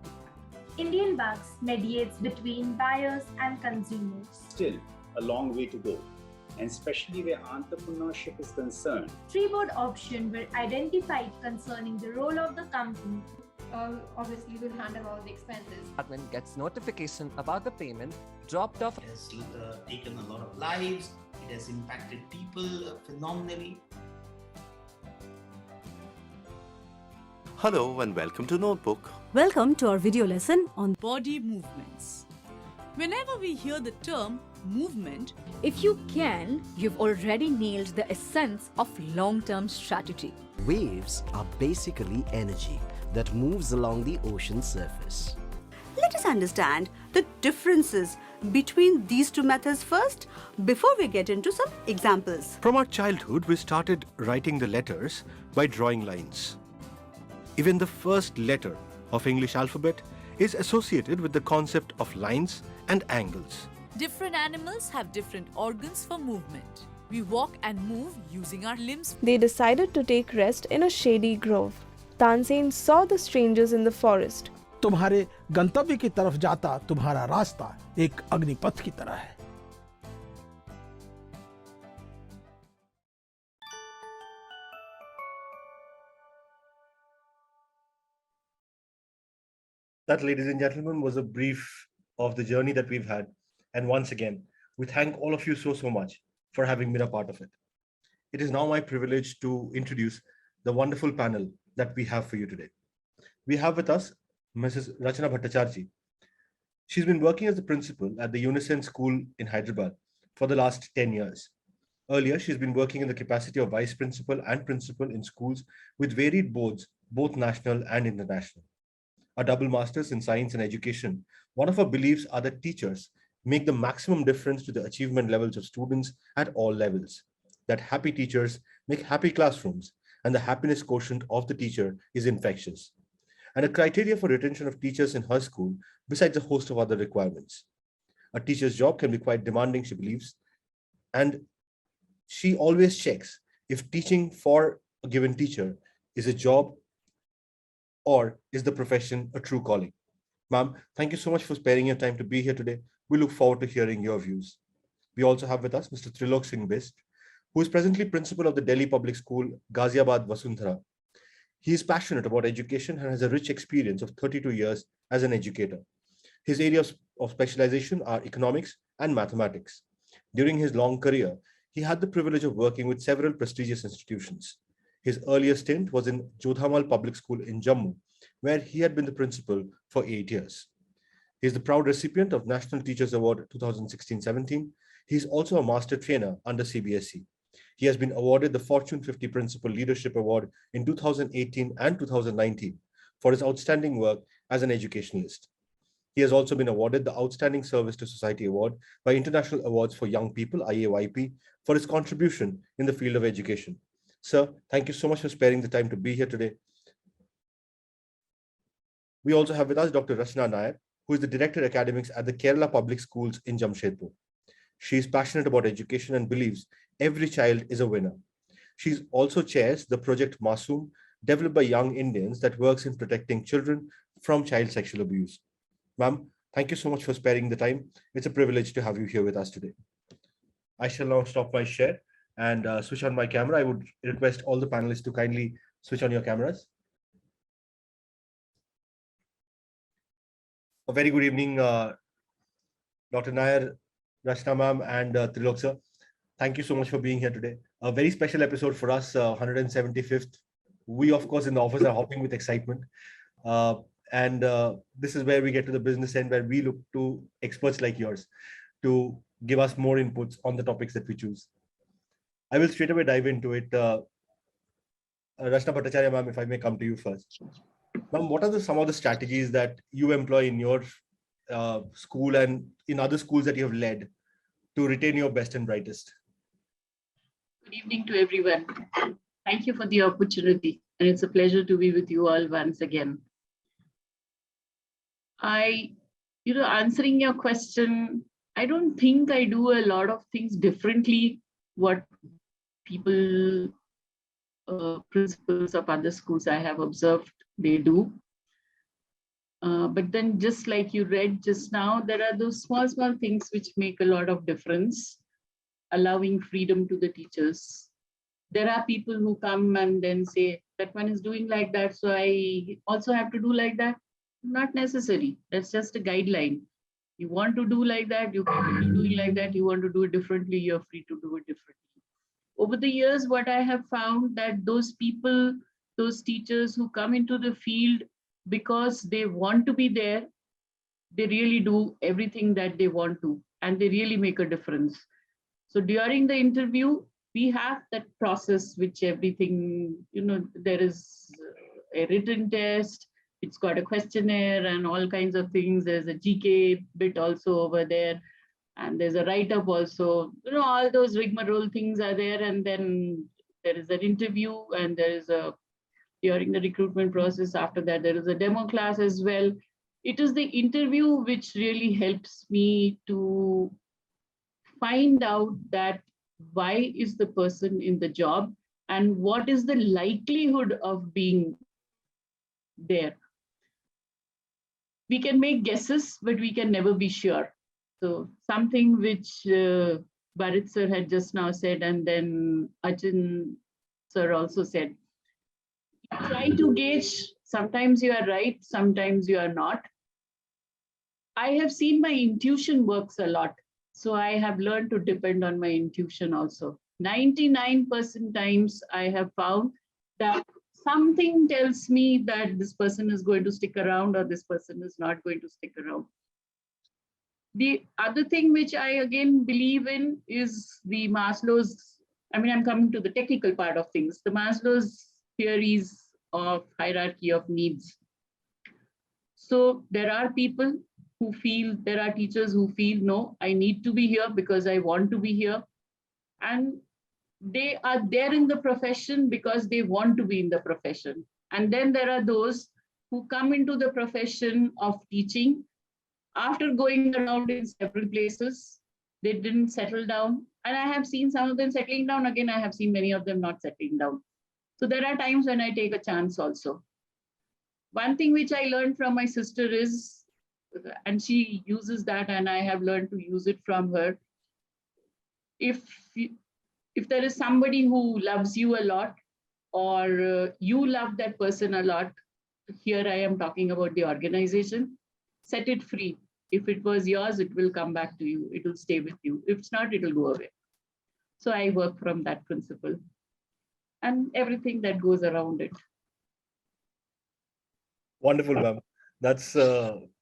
Indian bugs mediates between buyers and consumers. Still a long way to go, and especially where entrepreneurship is concerned. Three board options were identified concerning the role of the company. Obviously will handle all the expenses. Department gets notification about the payment dropped off. It has taken a lot of lives. It has impacted people phenomenally. Hello and welcome to Notebook. Welcome to our video lesson on body movements. Whenever we hear the term movement, if you can, you've already nailed the essence of long-term strategy. Waves are basically energy that moves along the ocean surface. Let us understand the differences between these two methods first, before we get into some examples. From our childhood, we started writing the letters by drawing lines. Even the first letter of English alphabet is associated with the concept of lines and angles. Different animals have different organs for movement. We walk and move using our limbs. They decided to take rest in a shady grove. Tansen saw the strangers in the forest. तुम्हारे गंतव्य की तरफ जाता तुम्हारा रास्ता एक अग्निपथ की तरह है. That, ladies and gentlemen, was a brief of the journey that we've had. And once again, we thank all of you so much for having been a part of it. It is now my privilege to introduce the wonderful panel that we have for you today. We have with us Mrs. Rachana Bhattacharjee. She's been working as the principal at the Unicent school in Hyderabad for the last 10 years. Earlier, she's been working in the capacity of vice principal and principal in schools with varied boards, both national and international. A double master's in science and education, one of her beliefs are that teachers make the maximum difference to the achievement levels of students at all levels. That happy teachers make happy classrooms, and the happiness quotient of the teacher is infectious. And a criteria for retention of teachers in her school, besides a host of other requirements. A teacher's job can be quite demanding, she believes, and she always checks if teaching for a given teacher is a job or is the profession a true calling. Ma'am, thank you so much for sparing your time to be here today. We look forward to hearing your views. We also have with us Mr. Trilok Singh Bist, who is presently principal of the Delhi Public School, Ghaziabad, Vasundhara. He is passionate about education and has a rich experience of 32 years as an educator. His areas of specialization are economics and mathematics. During his long career, he had the privilege of working with several prestigious institutions. His earlier stint was in Jodhamal Public School in Jammu, where he had been the principal for 8 years. He is the proud recipient of National Teachers Award 2016-17. He is also a master trainer under CBSE. He has been awarded the Fortune 50 Principal Leadership Award in 2018 and 2019 for his outstanding work as an educationalist. He has also been awarded the Outstanding Service to Society Award by International Awards for Young People, IAYP, for his contribution in the field of education. Sir, thank you so much for sparing the time to be here today. We also have with us Dr. Rachna Nair, who is the Director Academics at the Kerala Public Schools in Jamshedpur. She is passionate about education and believes every child is a winner. She also chairs the project Masoom, developed by young Indians that works in protecting children from child sexual abuse. Ma'am, thank you so much for sparing the time. It's a privilege to have you here with us today. I shall now stop my share and switch on my camera. I would request all the panelists to kindly switch on your cameras. A very good evening, Dr. Nair, Rachna ma'am, and Trilok sir. Thank you so much for being here today. A very special episode for us, 175th. We, of course, in the office are hopping with excitement. This is where we get to the business end, where we look to experts like yours to give us more inputs on the topics that we choose. I will straight away dive into it. Rachna Bhattacharya ma'am, if I may come to you first. Ma'am, what are some of the strategies that you employ in your school and in other schools that you have led to retain your best and brightest? Good evening to everyone. Thank you for the opportunity, and it's a pleasure to be with you all once again. Answering your question, I don't think I do a lot of things differently what people, principals of other schools I have observed they do. But then just like you read just now, there are those small things which make a lot of difference, allowing freedom to the teachers. There are people who come and then say, that one is doing like that, so I also have to do like that. Not necessary. That's just a guideline. You want to do like that, you can do doing like that. You want to do it differently, you're free to do it differently. Over the years, what I have found that those people, those teachers who come into the field because they want to be there, they really do everything that they want to, and they really make a difference. So during the interview, we have that process, which everything, there is a written test, it's got a questionnaire and all kinds of things. There's a GK bit also over there. And there's a write-up also. All those rigmarole things are there. And then there is an interview, and there is during the recruitment process, after that, there is a demo class as well. It is the interview which really helps me to find out that why is the person in the job and what is the likelihood of being there. We can make guesses, but we can never be sure. So something which Burrett sir had just now said, and then Achin sir also said, try to gauge, sometimes you are right, sometimes you are not. I have seen my intuition works a lot. So I have learned to depend on my intuition also. 99% times I have found that something tells me that this person is going to stick around or this person is not going to stick around. The other thing which I again believe in is the Maslow's, I'm coming to the technical part of things, the Maslow's theories of hierarchy of needs. So there are people who feel, there are teachers who feel, no, I need to be here because I want to be here. And they are there in the profession because they want to be in the profession. And then there are those who come into the profession of teaching after going around in several places. They didn't settle down. And I have seen some of them settling down. Again, I have seen many of them not settling down. So there are times when I take a chance also. One thing which I learned from my sister is, and she uses that and I have learned to use it from her, if there is somebody who loves you a lot, or you love that person a lot, here I am talking about the organization, set it free. If it was yours, it will come back to you. It will stay with you. If it's not, it will go away. So I work from that principle and everything that goes around it. Wonderful, ma'am. That's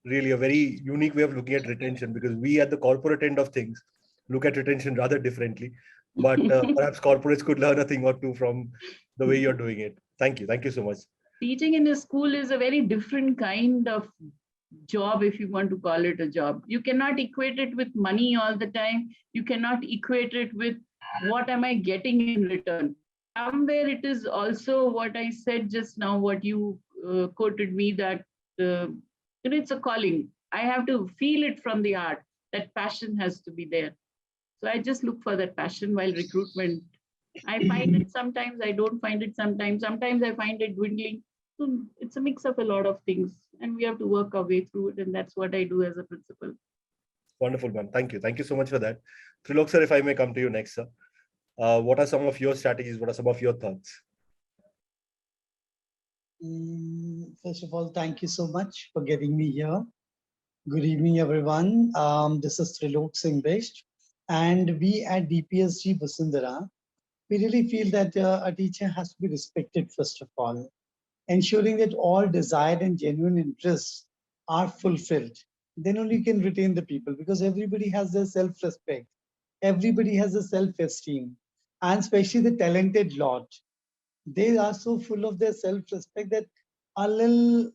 really a very unique way of looking at retention, because we at the corporate end of things look at retention rather differently. But perhaps corporates could learn a thing or two from the way you're doing it. Thank you. Thank you so much. Teaching in a school is a very different kind of job, if you want to call it a job. You cannot equate it with money all the time. You cannot equate it with what am I getting in return. Somewhere it is also what I said just now, what you quoted me, that it's a calling. I have to feel it from the heart. That passion has to be there. So I just look for that passion while recruitment. I find it sometimes, I don't find it sometimes. Sometimes I find it dwindling. So it's a mix of a lot of things and we have to work our way through it. And that's what I do as a principal. Wonderful, ma'am. Thank you. Thank you so much for that. Trilok sir, if I may come to you next, sir. What are some of your strategies? What are some of your thoughts? First of all, thank you so much for getting me here. Good evening, everyone. This is Trilok Singh Bist. And we at DPSG Vasundhara, we really feel that a teacher has to be respected, first of all, ensuring that all desired and genuine interests are fulfilled. Then only you can retain the people, because everybody has their self-respect. Everybody has a self-esteem, and especially the talented lot. They are so full of their self-respect that a little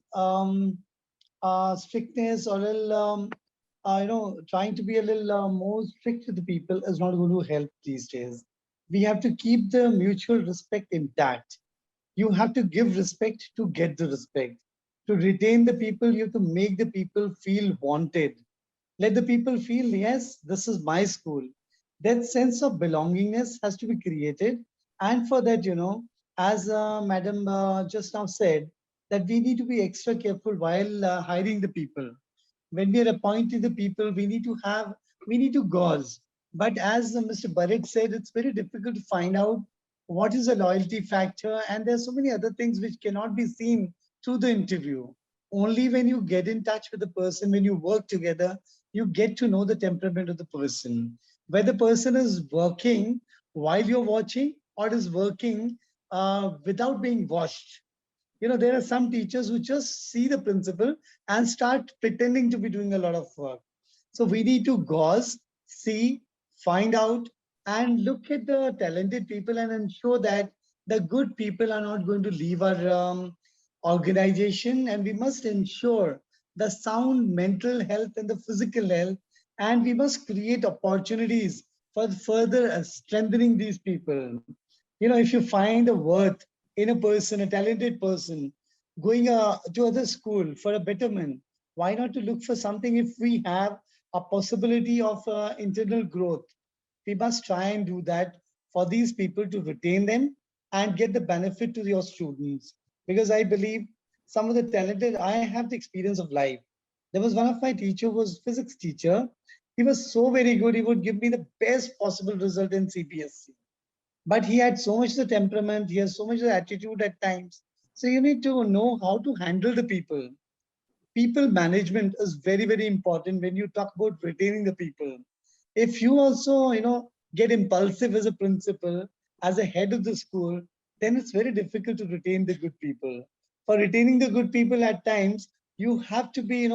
strictness or a little, trying to be a little more strict with the people is not going to help these days. We have to keep the mutual respect intact. You have to give respect to get the respect. To retain the people, you have to make the people feel wanted. Let the people feel, yes, this is my school. That sense of belongingness has to be created. And for that, as Madam just now said, that we need to be extra careful while hiring the people. When we are appointing the people, we need to gauze. But as Mr. Burrett said, it's very difficult to find out what is a loyalty factor. And there's so many other things which cannot be seen through the interview. Only when you get in touch with the person, when you work together, you get to know the temperament of the person. Whether the person is working while you're watching or is working without being watched. There are some teachers who just see the principal and start pretending to be doing a lot of work. So we need to gauze, see, find out, and look at the talented people and ensure that the good people are not going to leave our organization. And we must ensure the sound mental health and the physical health. And we must create opportunities for further strengthening these people. If you find a worth in a person, a talented person, going to other school for a betterment, why not to look for something if we have a possibility of internal growth? We must try and do that for these people to retain them and get the benefit to your students. Because I believe some of the talented, I have the experience of life. There was one of my teacher was physics teacher. He was so very good. He would give me the best possible result in CPSC. But he had so much the temperament, he has so much the attitude at times. So you need to know how to handle the people. People management is very, very important when you talk about retaining the people. If you also, get impulsive as a principal, as a head of the school, then it's very difficult to retain the good people. For retaining the good people at times, you have to be,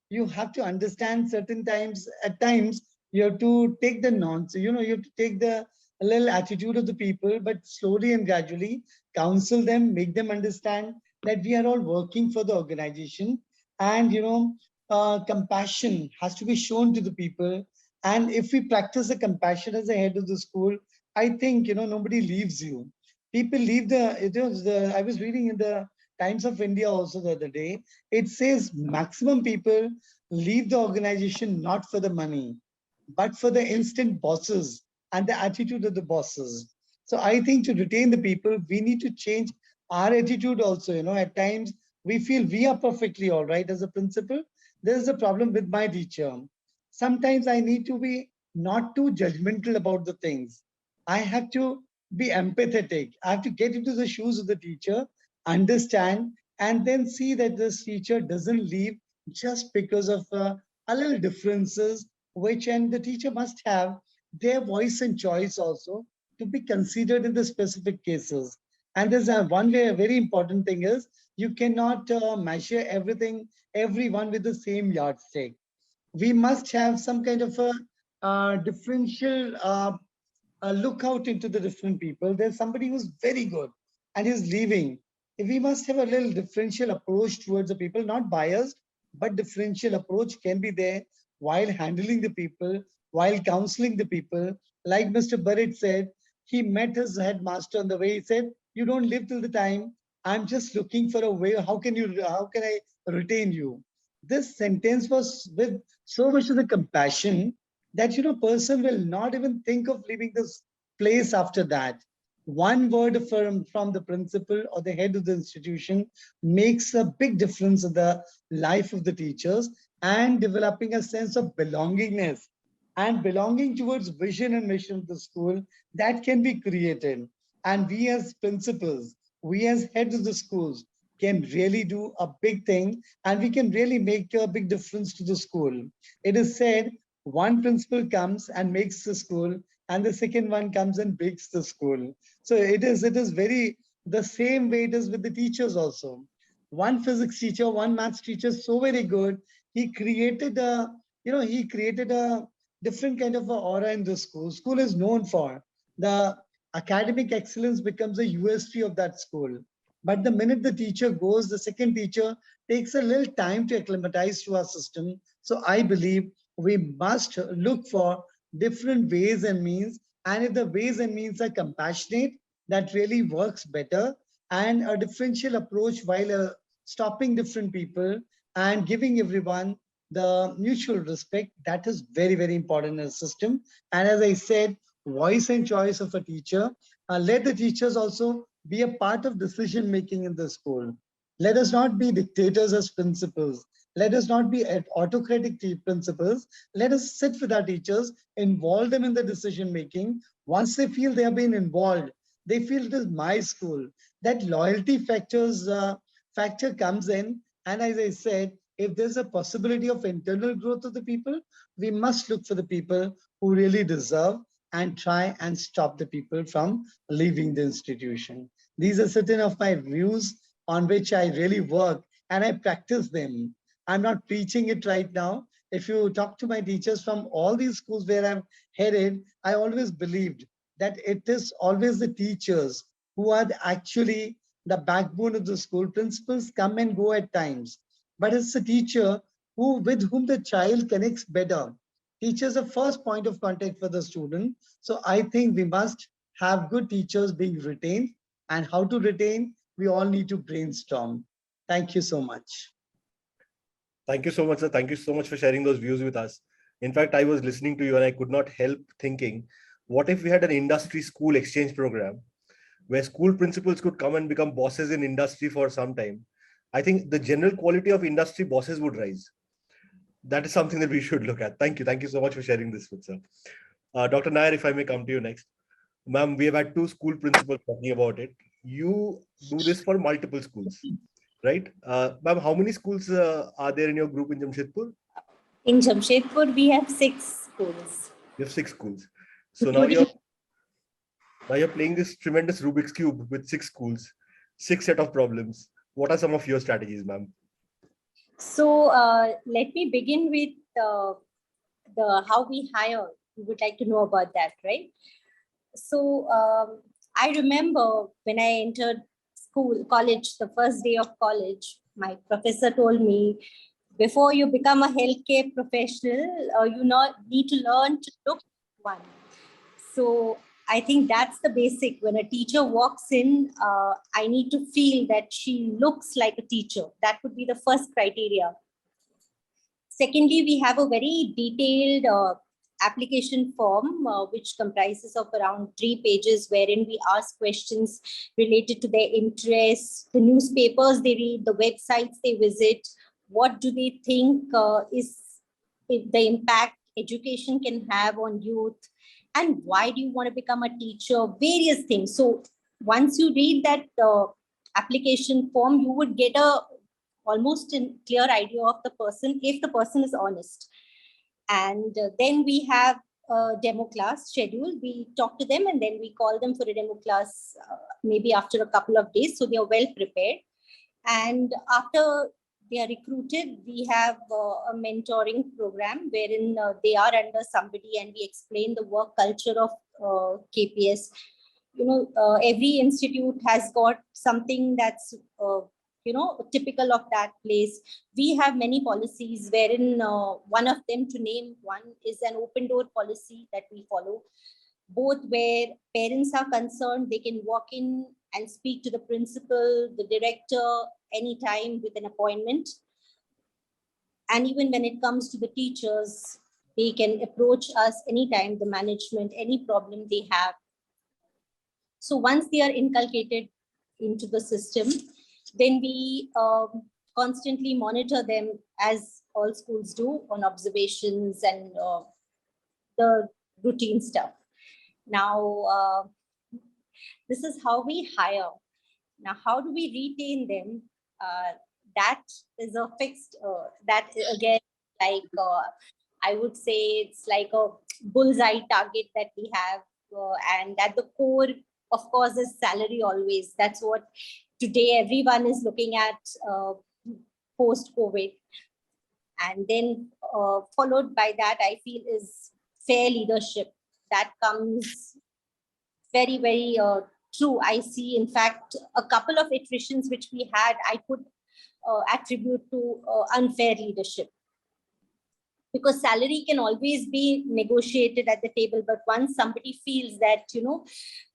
you have to understand certain times, at times, you have to take the nonsense, you have to take the a little attitude of the people, but slowly and gradually counsel them, make them understand that we are all working for the organization. And, compassion has to be shown to the people. And if we practice the compassion as the head of the school, I think, nobody leaves you. People leave I was reading in the Times of India also the other day, it says maximum people leave the organization not for the money, but for the instant bosses and the attitude of the bosses. So I think to retain the people, we need to change our attitude also. At times we feel we are perfectly all right as a principal. There's a problem with my teacher. Sometimes I need to be not too judgmental about the things. I have to be empathetic. I have to get into the shoes of the teacher, understand, and then see that this teacher doesn't leave just because of a little differences, and the teacher must have their voice and choice also to be considered in the specific cases. And there's one very important thing is you cannot measure everyone with the same yardstick. We must have some kind of a differential look out into the different people. There's somebody who's very good and is leaving. We must have a little differential approach towards the people, not biased, but differential approach can be there while handling the people, while counseling the people. Like Mr. Burrett said, he met his headmaster on the way. He said, you don't live till the time. I'm just looking for a way. How can I retain you? This sentence was with so much of the compassion that, person will not even think of leaving this place after that. One word from the principal or the head of the institution makes a big difference in the life of the teachers and developing a sense of belongingness and belonging towards vision and mission of the school that can be created. And we as principals, we as heads of the schools can really do a big thing, and we can really make a big difference to the school. It is said one principal comes and makes the school, and the second one comes and breaks the school. So it is very the same way it is with the teachers also. One physics teacher, one maths teacher, so very good. He created a different kind of a aura in the school. School is known for the academic excellence becomes a USP of that school. But the minute the teacher goes, the second teacher takes a little time to acclimatize to our system. So I believe we must look for different ways and means And if the ways and means are compassionate, that really works better. And a differential approach while stopping different people and giving everyone the mutual respect, that is very, very important in a system. And as I said, voice and choice of a teacher. Let the teachers also be a part of decision making in the school. Let us not be dictators as principals. Let us not be autocratic principals. Let us sit with our teachers, involve them in the decision making. Once they feel they have been involved, they feel it is my school. That loyalty factor comes in. And as I said, if there's a possibility of internal growth of the people, we must look for the people who really deserve and try and stop the people from leaving the institution. These are certain of my views on which I really work and I practice them. I'm not preaching it right now. If you talk to my teachers from all these schools where I'm headed, I always believed that it is always the teachers who are actually the backbone of the school. Principals come and go at times, but it's the teacher with whom the child connects better. Teachers are first point of contact for the student. So I think we must have good teachers being retained, and how to retain, we all need to brainstorm. Thank you so much. Thank you so much, sir. Thank you so much for sharing those views with us. In fact, I was listening to you and I could not help thinking, what if we had an industry school exchange program where school principals could come and become bosses in industry for some time? I think the general quality of industry bosses would rise. That is something that we should look at. Thank you. Thank you so much for sharing this with us. Dr. Nair, if I may come to you next. Ma'am, we have had 2 school principals talking about it. You do this for multiple schools, right? Ma'am, how many schools are there in your group in Jamshedpur? In Jamshedpur, we have 6 schools. You have 6 schools. So now you're playing this tremendous Rubik's Cube with 6 schools, 6 set of problems. What are some of your strategies, ma'am? So let me begin with the how we hire. You would like to know about that, right? So I remember when I entered college, the first day of college, my professor told me, before you become a healthcare professional, you need to learn to look one. So I think that's the basic. When a teacher walks in, I need to feel that she looks like a teacher. That would be the first criteria. Secondly, we have a very detailed application form, which comprises of around 3 pages, wherein we ask questions related to their interests, the newspapers they read, the websites they visit, what do they think is the impact education can have on youth, and why do you want to become a teacher, various things. So once you read that application form, you would get almost a clear idea of the person, if the person is honest. And then we have a demo class schedule. We talk to them and then we call them for a demo class maybe after a couple of days, so they are well prepared. And after they are recruited, we have a mentoring program wherein they are under somebody and we explain the work culture of KPS. You know, every institute has got something that's typical of that place. We have many policies wherein one of them, to name one, is an open door policy that we follow. Both where parents are concerned, they can walk in and speak to the principal, the director, anytime with an appointment. And even when it comes to the teachers, they can approach us anytime, the management, any problem they have. So once they are inculcated into the system, then we constantly monitor them, as all schools do, on observations and the routine stuff. Now, this is how we hire. Now, how do we retain them? That is a fixed, that again, like I would say it's like a bullseye target that we have. And at the core, of course, is salary always. That's what today everyone is looking at post-COVID. And then followed by that, I feel, is fair leadership. That comes very, very true. I see, in fact, a couple of iterations which we had, I could attribute to unfair leadership. because salary can always be negotiated at the table. But once somebody feels that,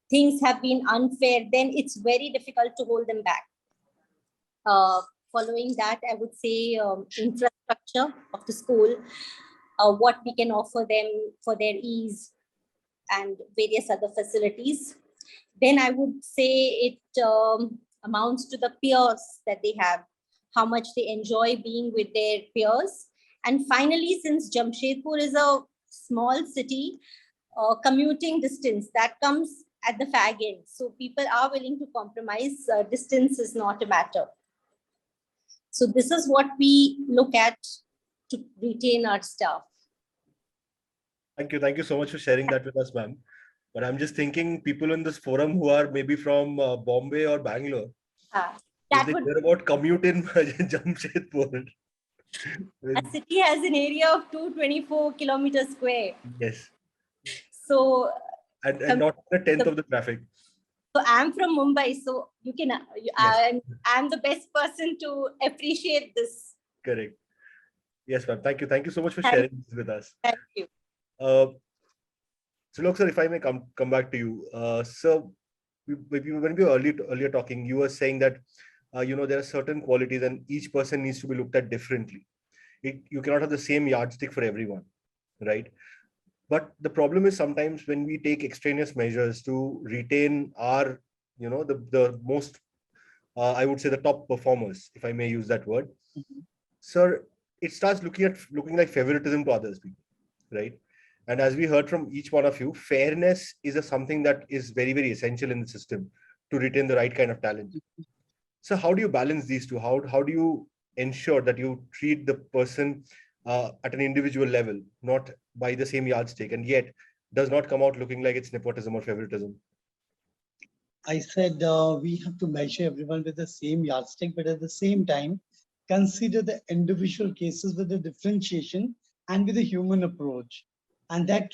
things have been unfair, then it's very difficult to hold them back. Following that, I would say infrastructure of the school, what we can offer them for their ease and various other facilities. Then I would say it amounts to the peers that they have, how much they enjoy being with their peers. And finally, since Jamshedpur is a small city, commuting distance, that comes at the fag end. So people are willing to compromise. Distance is not a matter. So this is what we look at to retain our staff. Thank you. Thank you so much for sharing that with us, ma'am. But I'm just thinking people in this forum who are maybe from Bombay or Bangalore, if they hear about commute in Jamshedpur. A city has an area of 224 kilometers square. Yes. So and not a tenth of the traffic. So I'm from Mumbai, so you can. Yes. I'm the best person to appreciate this. Correct. Yes, ma'am. Thank you. Thank you so much for sharing this with us. Thank you. Trilok, sir, if I may come back to you. So when we were earlier talking, you were saying that there are certain qualities and each person needs to be looked at differently. You cannot have the same yardstick for everyone, right? But the problem is sometimes when we take extraneous measures to retain our, the most, I would say the top performers, if I may use that word, sir, it starts looking like favoritism to others people, right? And as we heard from each one of you, fairness is something that is very, very essential in the system to retain the right kind of talent. So how do you balance these two? How do you ensure that you treat the person at an individual level, not by the same yardstick, and yet does not come out looking like it's nepotism or favoritism? I said we have to measure everyone with the same yardstick, but at the same time, consider the individual cases with the differentiation and with a human approach. And that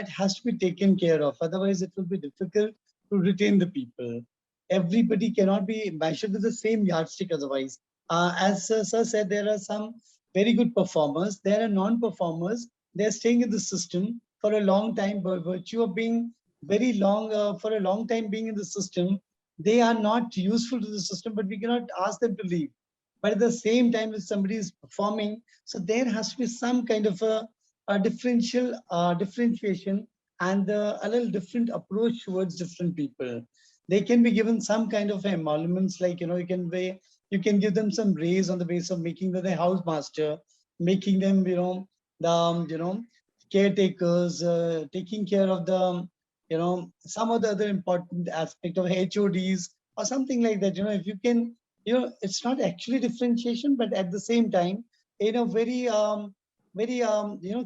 has to be taken care of. Otherwise, it will be difficult to retain the people. Everybody cannot be measured with the same yardstick otherwise. As Sir said, there are some very good performers. There are non-performers. They're staying in the system for a long time by virtue of being for a long time being in the system. They are not useful to the system, but we cannot ask them to leave. But at the same time, if somebody is performing, so there has to be some kind of a differentiation and a little different approach towards different people. They can be given some kind of emoluments, like you can give them some raise on the basis of making them the housemaster, making them the caretakers, taking care of the some of the other important aspect of HODs or something like that. If you can, it's not actually differentiation, but at the same time, in a very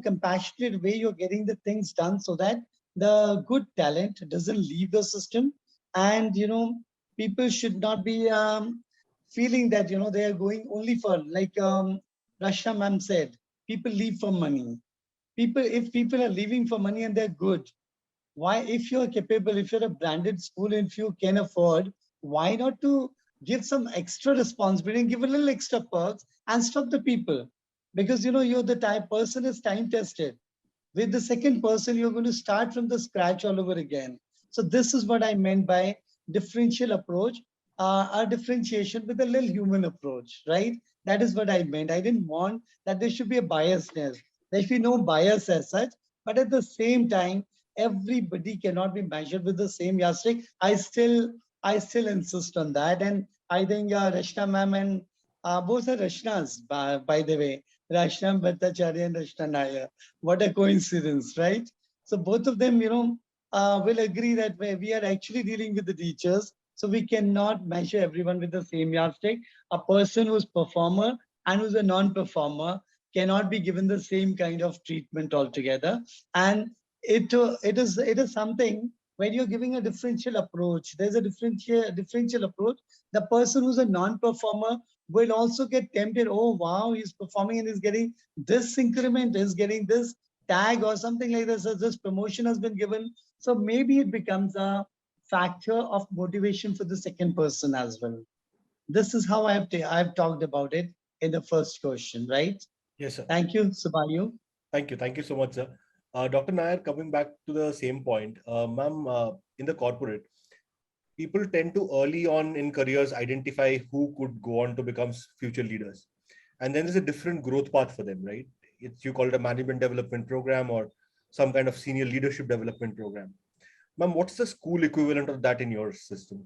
compassionate way, you're getting the things done so that the good talent doesn't leave the system. And people should not be feeling that they are going only for, like Rachna ma'am said, people leave for money. If people are leaving for money and they're good, why, if you're capable, if you're a branded school, if you can afford, why not to give some extra responsibility and give a little extra perks and stop the people? Because you're the type person is time tested. With the second person, you're going to start from the scratch all over again. So this is what I meant by differential approach, a differentiation with a little human approach, right? That is what I meant. I didn't want that there should be a biasness. There should be no bias as such, but at the same time, everybody cannot be measured with the same yardstick. I still insist on that. And I think Rachna ma'am and both are Rachnas, by the way. Rachna Bhattacharjee and Rachna Nair. What a coincidence, right? So both of them, will agree that we are actually dealing with the teachers. So we cannot measure everyone with the same yardstick. A person who's performer and who's a non-performer cannot be given the same kind of treatment altogether. And it is something when you're giving a differential approach. There's a differential approach. The person who's a non-performer will also get tempted. Oh, wow, he's performing and he's getting this increment, he's getting this tag or something like this. This promotion has been given. So maybe it becomes a factor of motivation for the second person as well. This is how I've talked about it in the first question, right? Yes, sir. Thank you, Subayu. Thank you. Thank you so much, sir. Dr. Nair, coming back to the same point, ma'am, in the corporate, people tend to early on in careers identify who could go on to become future leaders. And then there's a different growth path for them, right? You call it a management development program or some kind of senior leadership development program. Ma'am, what's the school equivalent of that in your system?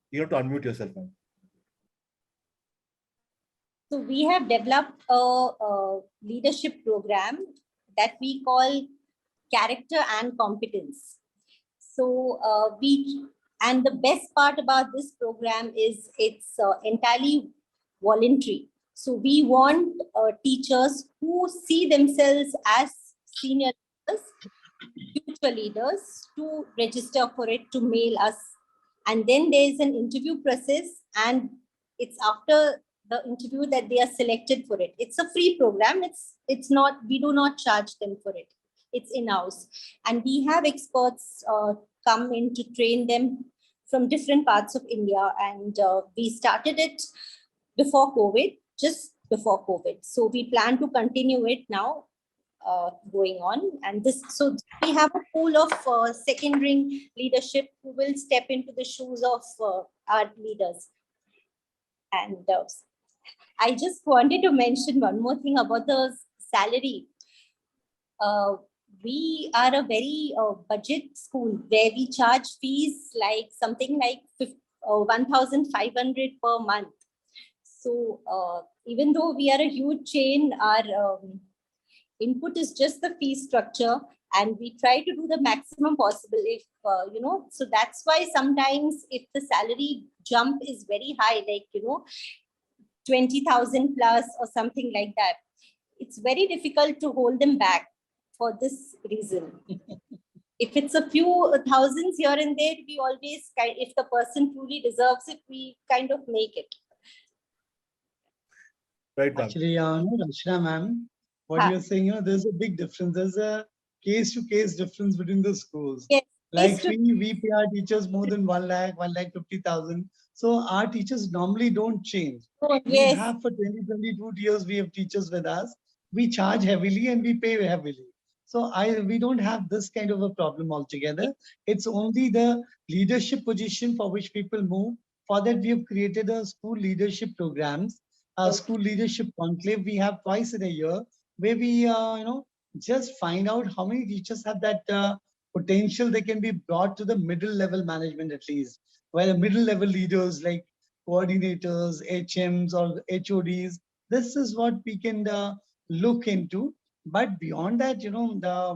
You have to unmute yourself, ma'am. So we have developed a leadership program that we call character and competence. So and the best part about this program is it's entirely voluntary. So we want teachers who see themselves as senior leaders, future leaders, to register for it, to mail us. And then there's an interview process, and it's after the interview that they are selected for it. It's a free program. It's not, we do not charge them for it. It's in-house. And we have experts come in to train them from different parts of India. And we started it before COVID, just before COVID. So we plan to continue it now going on. And so we have a pool of second ring leadership who will step into the shoes of our leaders. And I just wanted to mention one more thing about the salary. We are a very budget school where we charge fees like something like 1,500 per month. So even though we are a huge chain, our input is just the fee structure, and we try to do the maximum possible. If so that's why sometimes if the salary jump is very high, like 20,000 plus or something like that, it's very difficult to hold them back for this reason. If it's a few thousands here and there, we always, if the person truly deserves it, we kind of make it. Right, ma'am. Actually, Rachna ma'am, what you're saying, there's a big difference. There's a case-to-case difference between the schools. Yes. Like we pay our teachers more than 1 lakh, 1,50,000. So our teachers normally don't change. Yes. We have for 20, 22 years, we have teachers with us. We charge heavily and we pay heavily. So we don't have this kind of a problem altogether. It's only the leadership position for which people move. For that, we have created a school leadership programs, a school leadership conclave we have twice in a year, where we just find out how many teachers have that potential they can be brought to the middle level management at least, where the middle level leaders like coordinators, HMs or HODs, this is what we can look into. But beyond that,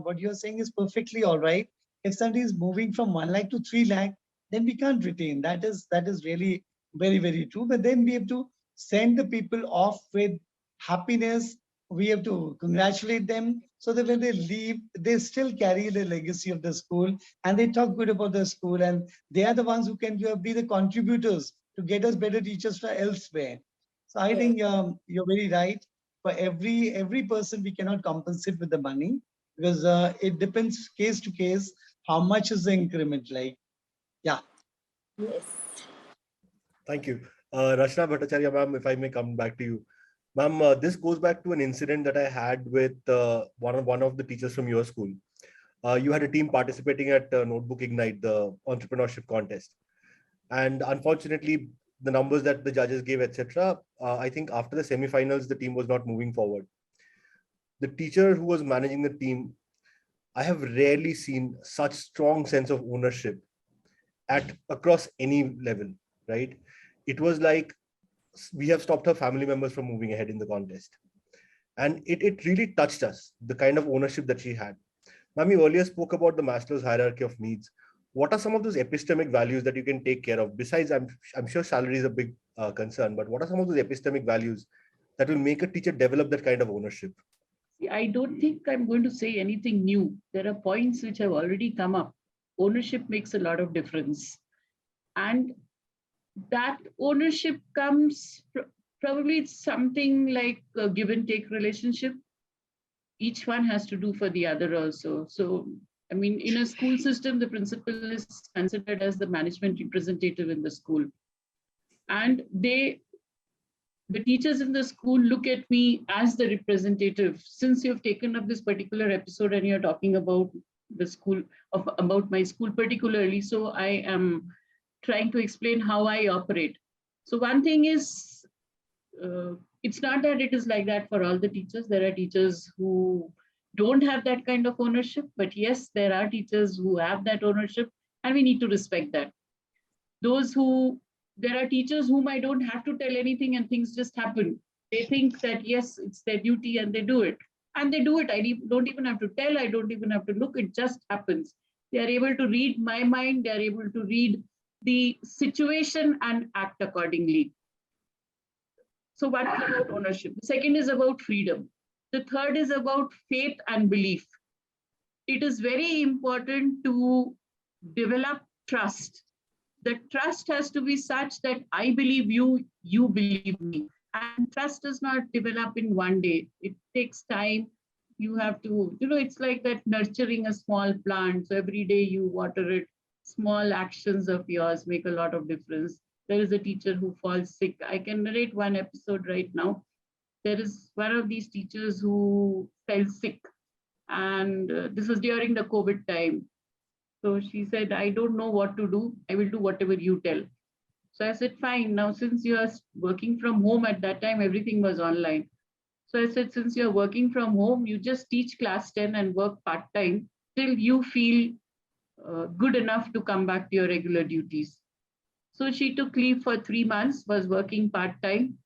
what you're saying is perfectly all right. If somebody is moving from 1 lakh to 3 lakh, then we can't retain. That is really very, very true. But then we have to send the people off with happiness. We have to congratulate them so that when they leave, they still carry the legacy of the school and they talk good about the school, and they are the ones who can be the contributors to get us better teachers for elsewhere. So I think you're very right. For every person, we cannot compensate with the money, because it depends case to case how much is the increment like. Yeah. Yes. Thank you. Rachna Bhattacharya, ma'am, if I may come back to you. Ma'am, this goes back to an incident that I had with one of the teachers from your school. You had a team participating at Notebook Ignite, the entrepreneurship contest. And unfortunately, the numbers that the judges gave, etc., I think after the semifinals, the team was not moving forward. The teacher who was managing the team, I have rarely seen such strong sense of ownership across any level, right? It was like, we have stopped her family members from moving ahead in the contest. And it really touched us, the kind of ownership that she had. Ma'am, you earlier spoke about the Maslow's hierarchy of needs. What are some of those epistemic values that you can take care of? Besides, I'm sure salary is a big concern, but what are some of those epistemic values that will make a teacher develop that kind of ownership? I don't think I'm going to say anything new. There are points which have already come up. Ownership makes a lot of difference. And that ownership comes, probably it's something like a give and take relationship. Each one has to do for the other also. So, I mean, in a school system, the principal is considered as the management representative in the school. And they the teachers in the school look at me as the representative. Since you've taken up this particular episode and you're talking about the school, about my school particularly, so I am trying to explain how I operate. So one thing is, it's not that it is like that for all the teachers. There are teachers who don't have that kind of ownership, but yes, there are teachers who have that ownership, and we need to respect that. There are teachers whom I don't have to tell anything and things just happen. They think that, yes, it's their duty and they do it. And they do it. I don't even have to tell. I don't even have to look. It just happens. They are able to read my mind. They are able to read the situation and act accordingly. So one is about ownership. The second is about freedom. The third is about faith and belief. It is very important to develop trust. The trust has to be such that I believe you, you believe me. And trust does not develop in one day. It takes time. You have to, it's like that nurturing a small plant. So every day you water it. Small actions of yours make a lot of difference. There is a teacher who falls sick. I can narrate one episode right now. There is one of these teachers who fell sick. And this was during the COVID time. So she said, I don't know what to do. I will do whatever you tell. So I said, fine. Now, since you are working from home at that time, everything was online. So I said, since you're working from home, you just teach class 10 and work part-time till you feel good enough to come back to your regular duties. So she took leave for 3 months, was working part-time.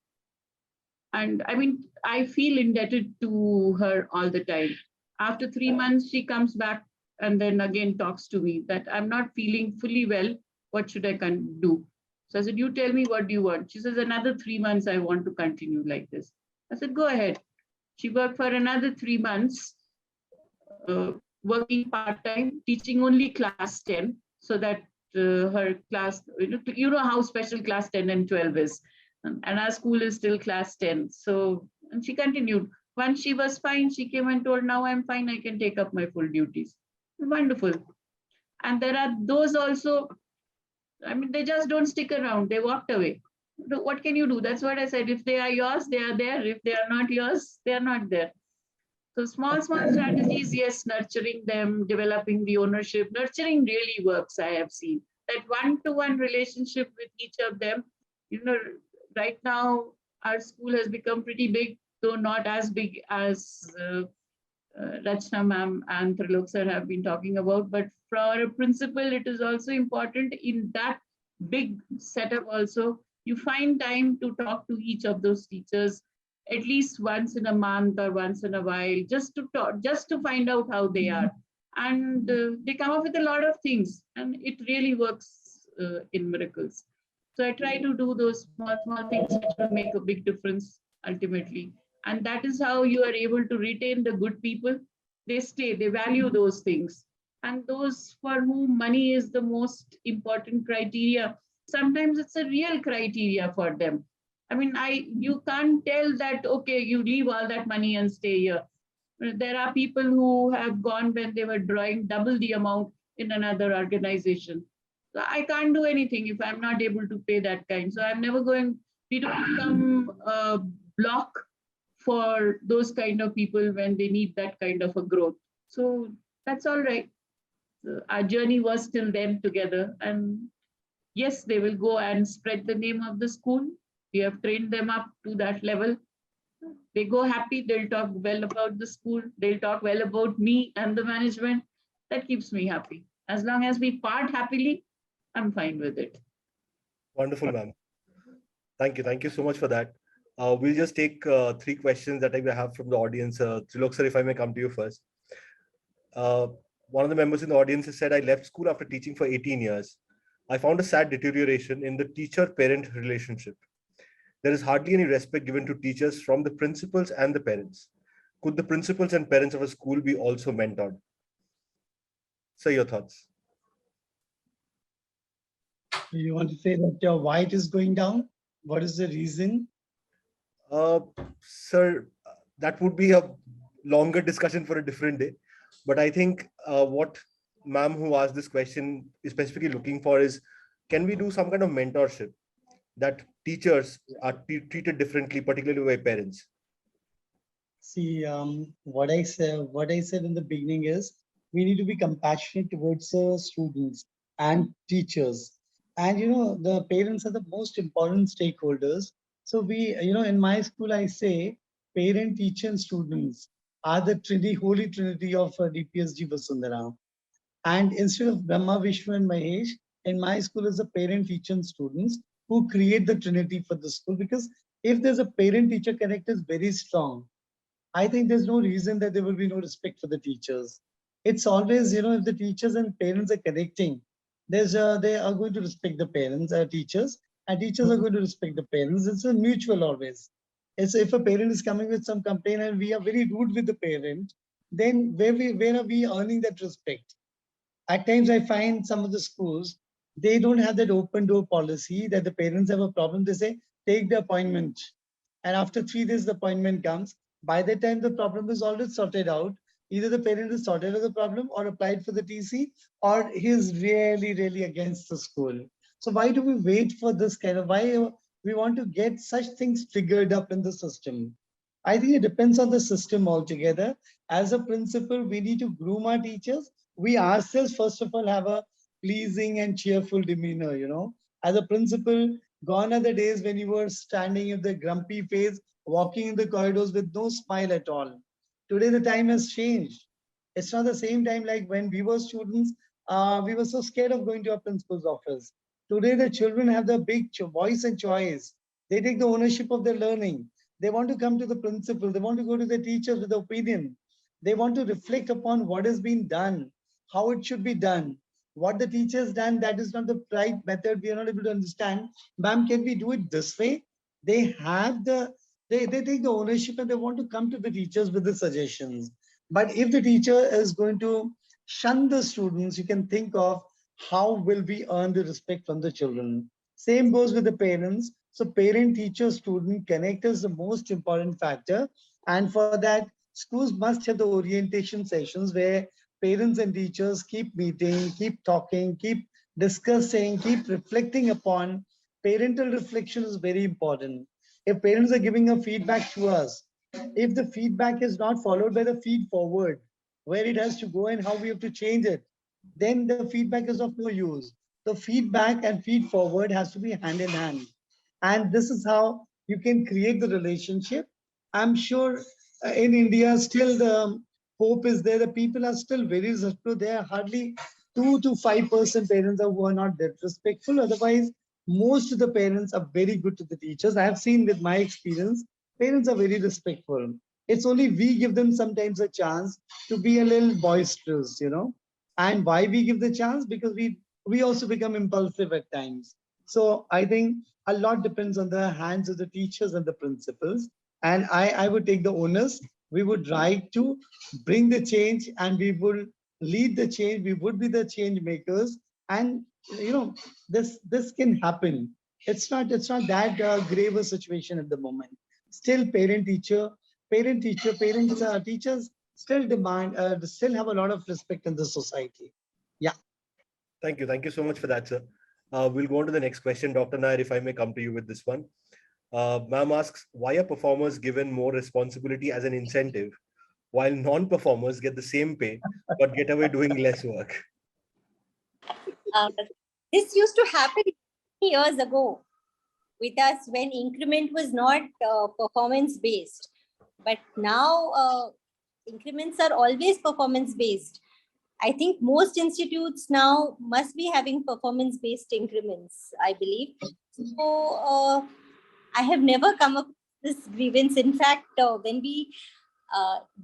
And I mean, I feel indebted to her all the time. After 3 months, she comes back and then again talks to me that I'm not feeling fully well. What should I do? So I said, you tell me, what do you want? She says, another 3 months, I want to continue like this. I said, go ahead. She worked for another 3 months, working part-time, teaching only class 10, so that her class, you know how special class 10 and 12 is. And our school is still class 10. So, and she continued. Once she was fine, she came and told, now I'm fine, I can take up my full duties. Wonderful. And there are those also, I mean, they just don't stick around. They walked away. What can you do? That's what I said. If they are yours, they are there. If they are not yours, they are not there. So small strategies, yes, nurturing them, developing the ownership. Nurturing really works, I have seen. That one-to-one relationship with each of them. Right now, our school has become pretty big, though not as big as Rachna ma'am and Trilok sir have been talking about. But for a principal, it is also important in that big setup also, you find time to talk to each of those teachers at least once in a month or once in a while, just to talk, just to find out how they are. And they come up with a lot of things, and it really works in miracles. So I try to do those small things which will make a big difference ultimately. And that is how you are able to retain the good people. They stay, they value those things. And those for whom money is the most important criteria, sometimes it's a real criteria for them. I mean, you can't tell that, okay, you leave all that money and stay here. There are people who have gone when they were drawing double the amount in another organization. So I can't do anything if I'm not able to pay that kind. So I'm never we don't become a block for those kind of people when they need that kind of a growth. So that's all right. So our journey was till then together. And yes, they will go and spread the name of the school. We have trained them up to that level. They go happy, they'll talk well about the school, they'll talk well about me and the management. That keeps me happy. As long as we part happily, I'm fine with it. Wonderful, ma'am. Thank you. Thank you so much for that. We'll just take 3 questions that I have from the audience. Trilok sir, if I may come to you first. One of the members in the audience has said, I left school after teaching for 18 years. I found a sad deterioration in the teacher-parent relationship. There is hardly any respect given to teachers from the principals and the parents. Could the principals and parents of a school be also mentored? Sir, your thoughts? You want to say that your white is going down? What is the reason? Sir, that would be a longer discussion for a different day. But I think what ma'am who asked this question is specifically looking for is, can we do some kind of mentorship that teachers are treated differently, particularly by parents? See, what I said in the beginning is we need to be compassionate towards students and teachers. And, the parents are the most important stakeholders. So in my school, I say parent, teacher, and students are the holy trinity of DPSG Vasundhara. And instead of Brahma, Vishnu, and Mahesh, in my school is the parent, teacher, and students who create the trinity for the school. Because if there's a parent-teacher connect is very strong, I think there's no reason that there will be no respect for the teachers. It's always, if the teachers and parents are connecting, they are going to respect the parents, teachers, and teachers are going to respect the parents. It's a mutual always. It's if a parent is coming with some complaint and we are very rude with the parent, then where are we earning that respect? At times I find some of the schools, they don't have that open door policy that the parents have a problem. They say, take the appointment. And after 3 days, the appointment comes. By the time the problem is already sorted out, either the parent is sorted out the problem or applied for the TC, or he is really, really against the school. So why do we wait for this kind of, why we want to get such things figured up in the system? I think it depends on the system altogether. As a principal, we need to groom our teachers. We ourselves, first of all, have a pleasing and cheerful demeanor, As a principal, gone are the days when you were standing with the grumpy face, walking in the corridors with no smile at all. Today, the time has changed. It's not the same time like when we were students. We were so scared of going to our principal's office. Today, the children have the big voice and choice. They take the ownership of their learning. They want to come to the principal. They want to go to the teachers with opinion. They want to reflect upon what has been done, how it should be done. What the teacher's done, that is not the right method. We are not able to understand. Ma'am, can we do it this way? They have they take the ownership and they want to come to the teachers with the suggestions. But if the teacher is going to shun the students, you can think of how will we earn the respect from the children. Same goes with the parents. So parent, teacher, student connect is the most important factor. And for that, schools must have the orientation sessions where parents and teachers keep meeting, keep talking, keep discussing, keep reflecting upon. Parental reflection is very important. If parents are giving a feedback to us, if the feedback is not followed by the feed forward, where it has to go and how we have to change it, then the feedback is of no use. The feedback and feed forward has to be hand in hand. And this is how you can create the relationship. I'm sure in India, still the hope is there. The people are still very respectful. There are hardly 2 to 5% parents who are not that respectful. Otherwise, most of the parents are very good to the teachers. I have seen with my experience, parents are very respectful. It's only we give them sometimes a chance to be a little boisterous, And why we give the chance? Because we also become impulsive at times. So I think a lot depends on the hands of the teachers and the principals. And I would take the onus. We would try to bring the change and we would lead the change. We would be the change makers. And, this can happen. It's not that grave a situation at the moment. Still parents, teachers still still have a lot of respect in the society. Yeah. Thank you. Thank you so much for that, sir. We'll go on to the next question. Dr. Nair, if I may come to you with this one. Ma'am asks, why are performers given more responsibility as an incentive, while non-performers get the same pay, but get away doing less work? This used to happen years ago with us when increment was not performance-based. But now increments are always performance-based. I think most institutes now must be having performance-based increments, I believe. So I have never come up with this grievance. In fact, when we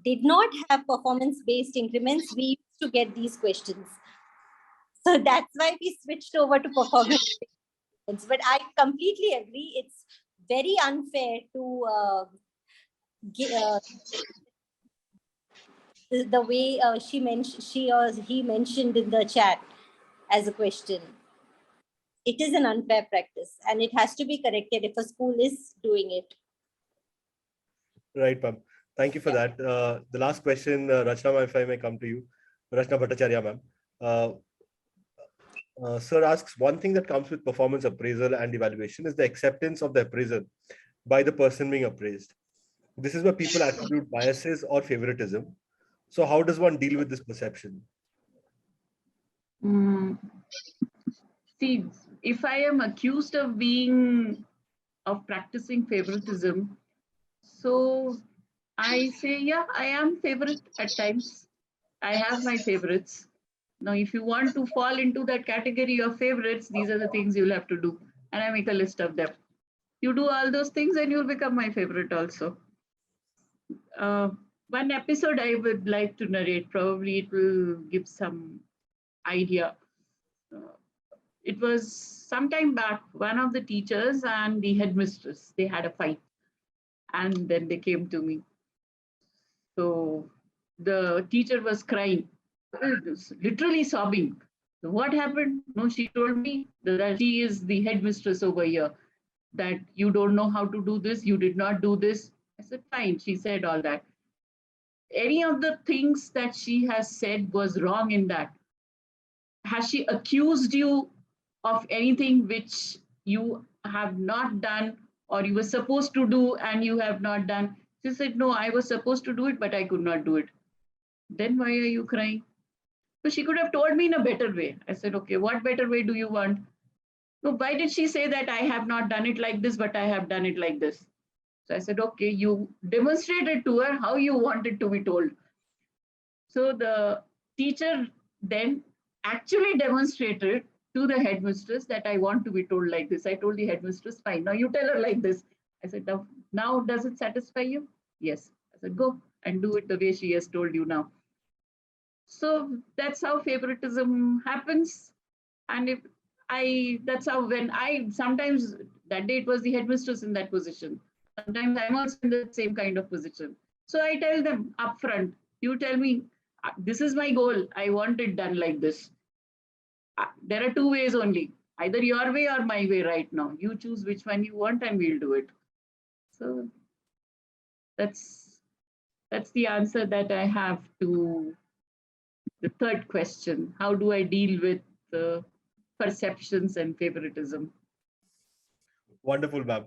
did not have performance-based increments, we used to get these questions. So that's why we switched over to performance-based increments. But I completely agree. It's very unfair to the way she or he mentioned in the chat as a question. It is an unfair practice and it has to be corrected if a school is doing it. Right, ma'am. Thank you for that. The last question, Rachna, if I may come to you. Rachna Bhattacharya, ma'am. Sir asks, one thing that comes with performance appraisal and evaluation is the acceptance of the appraisal by the person being appraised. This is where people attribute biases or favoritism. So how does one deal with this perception? See, if I am accused of practicing favoritism, so I say, yeah, I am favorite at times. I have my favorites. Now, if you want to fall into that category of favorites, these are the things you'll have to do. And I make a list of them. You do all those things and you'll become my favorite also. One episode I would like to narrate, probably it will give some idea. It was sometime back, one of the teachers and the headmistress, they had a fight. And then they came to me. So the teacher was crying, literally sobbing. So what happened? No, she told me that she is the headmistress over here, that you don't know how to do this, you did not do this. I said, fine. She said all that. Any of the things that she has said was wrong in that. Has she accused you of anything which you have not done or you were supposed to do and you have not done? She said, no, I was supposed to do it, but I could not do it. Then why are you crying? So she could have told me in a better way. I said, okay, what better way do you want? So why did she say that I have not done it like this, but I have done it like this? So I said, okay, you demonstrated to her how you wanted to be told. So the teacher then actually demonstrated to the headmistress that I want to be told like this. I told the headmistress, fine, now you tell her like this. I said, now does it satisfy you? Yes. I said, go and do it the way she has told you now. So that's how favoritism happens. And that's how when sometimes that day it was the headmistress in that position. Sometimes I'm also in the same kind of position. So I tell them upfront, you tell me, this is my goal. I want it done like this. There are two ways only, either your way or my way right now. You choose which one you want and we'll do it. So that's the answer that I have to the third question. How do I deal with perceptions and favoritism? Wonderful, ma'am.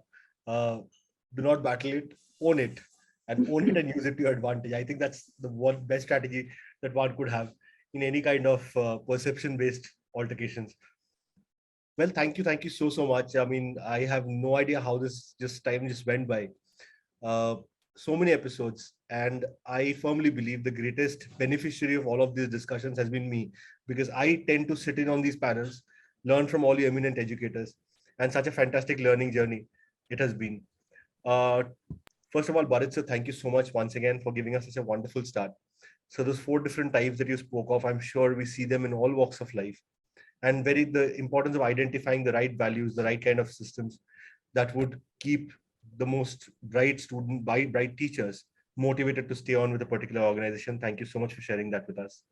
Do not battle it, own it, and own it and use it to your advantage. I think that's the one best strategy that one could have in any kind of perception-based altercations. Well, thank you so much. I mean, I have no idea how this time just went by. So many episodes, and I firmly believe the greatest beneficiary of all of these discussions has been me, because I tend to sit in on these panels, learn from all the eminent educators, and such a fantastic learning journey it has been. First of all, Burrett sir, thank you so much once again for giving us such a wonderful start. So those 4 different types that you spoke of, I'm sure we see them in all walks of life, and the importance of identifying the right values, the right kind of systems that would keep the most bright teachers motivated to stay on with a particular organization. Thank you so much for sharing that with us.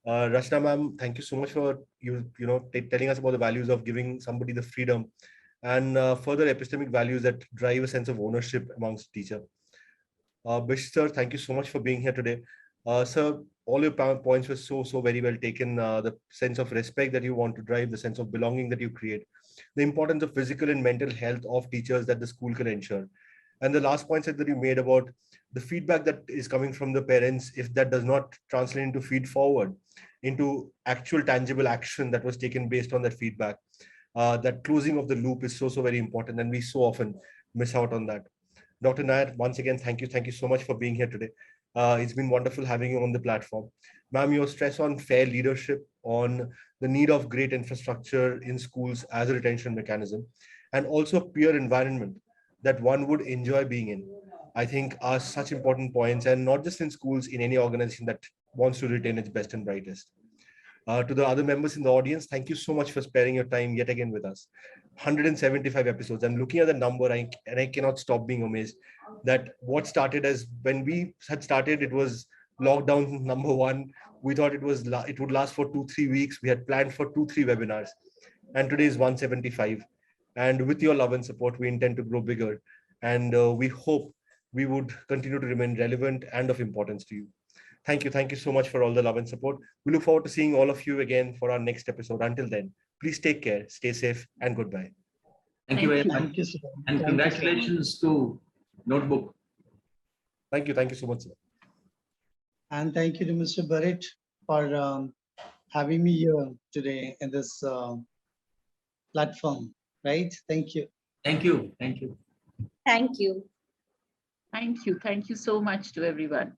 Rachna ma'am, thank you so much for telling us about the values of giving somebody the freedom and further epistemic values that drive a sense of ownership amongst teacher. Bist sir, thank you so much for being here today. Sir, all your points were so very well taken. The sense of respect that you want to drive, the sense of belonging that you create, the importance of physical and mental health of teachers that the school can ensure. And the last point that you made about the feedback that is coming from the parents, if that does not translate into feed forward, into actual tangible action that was taken based on that feedback, that closing of the loop is so very important, and we so often miss out on that. Dr. Nair, once again, thank you so much for being here today. It's been wonderful having you on the platform. Ma'am, your stress on fair leadership, on the need of great infrastructure in schools as a retention mechanism, and also peer environment that one would enjoy being in, I think are such important points, and not just in schools, in any organization that wants to retain its best and brightest. To the other members in the audience, thank you so much for sparing your time yet again with us. 175 episodes. I'm looking at the number and I cannot stop being amazed that what started as, when we had started, it was lockdown number 1. We thought it would last for 2-3 weeks. We had planned for 2-3 webinars, and today is 175. And with your love and support, we intend to grow bigger. And we hope we would continue to remain relevant and of importance to you. Thank you. Thank you so much for all the love and support. We look forward to seeing all of you again for our next episode. Until then, please take care, stay safe, and goodbye. Thank you very much. Thank you so much. And congratulations to Notebook. Thank you. Thank you so much, sir. And thank you to Mr. Burrett for having me here today in this platform, right? Thank you. Thank you. Thank you. Thank you. Thank you. Thank you so much to everyone.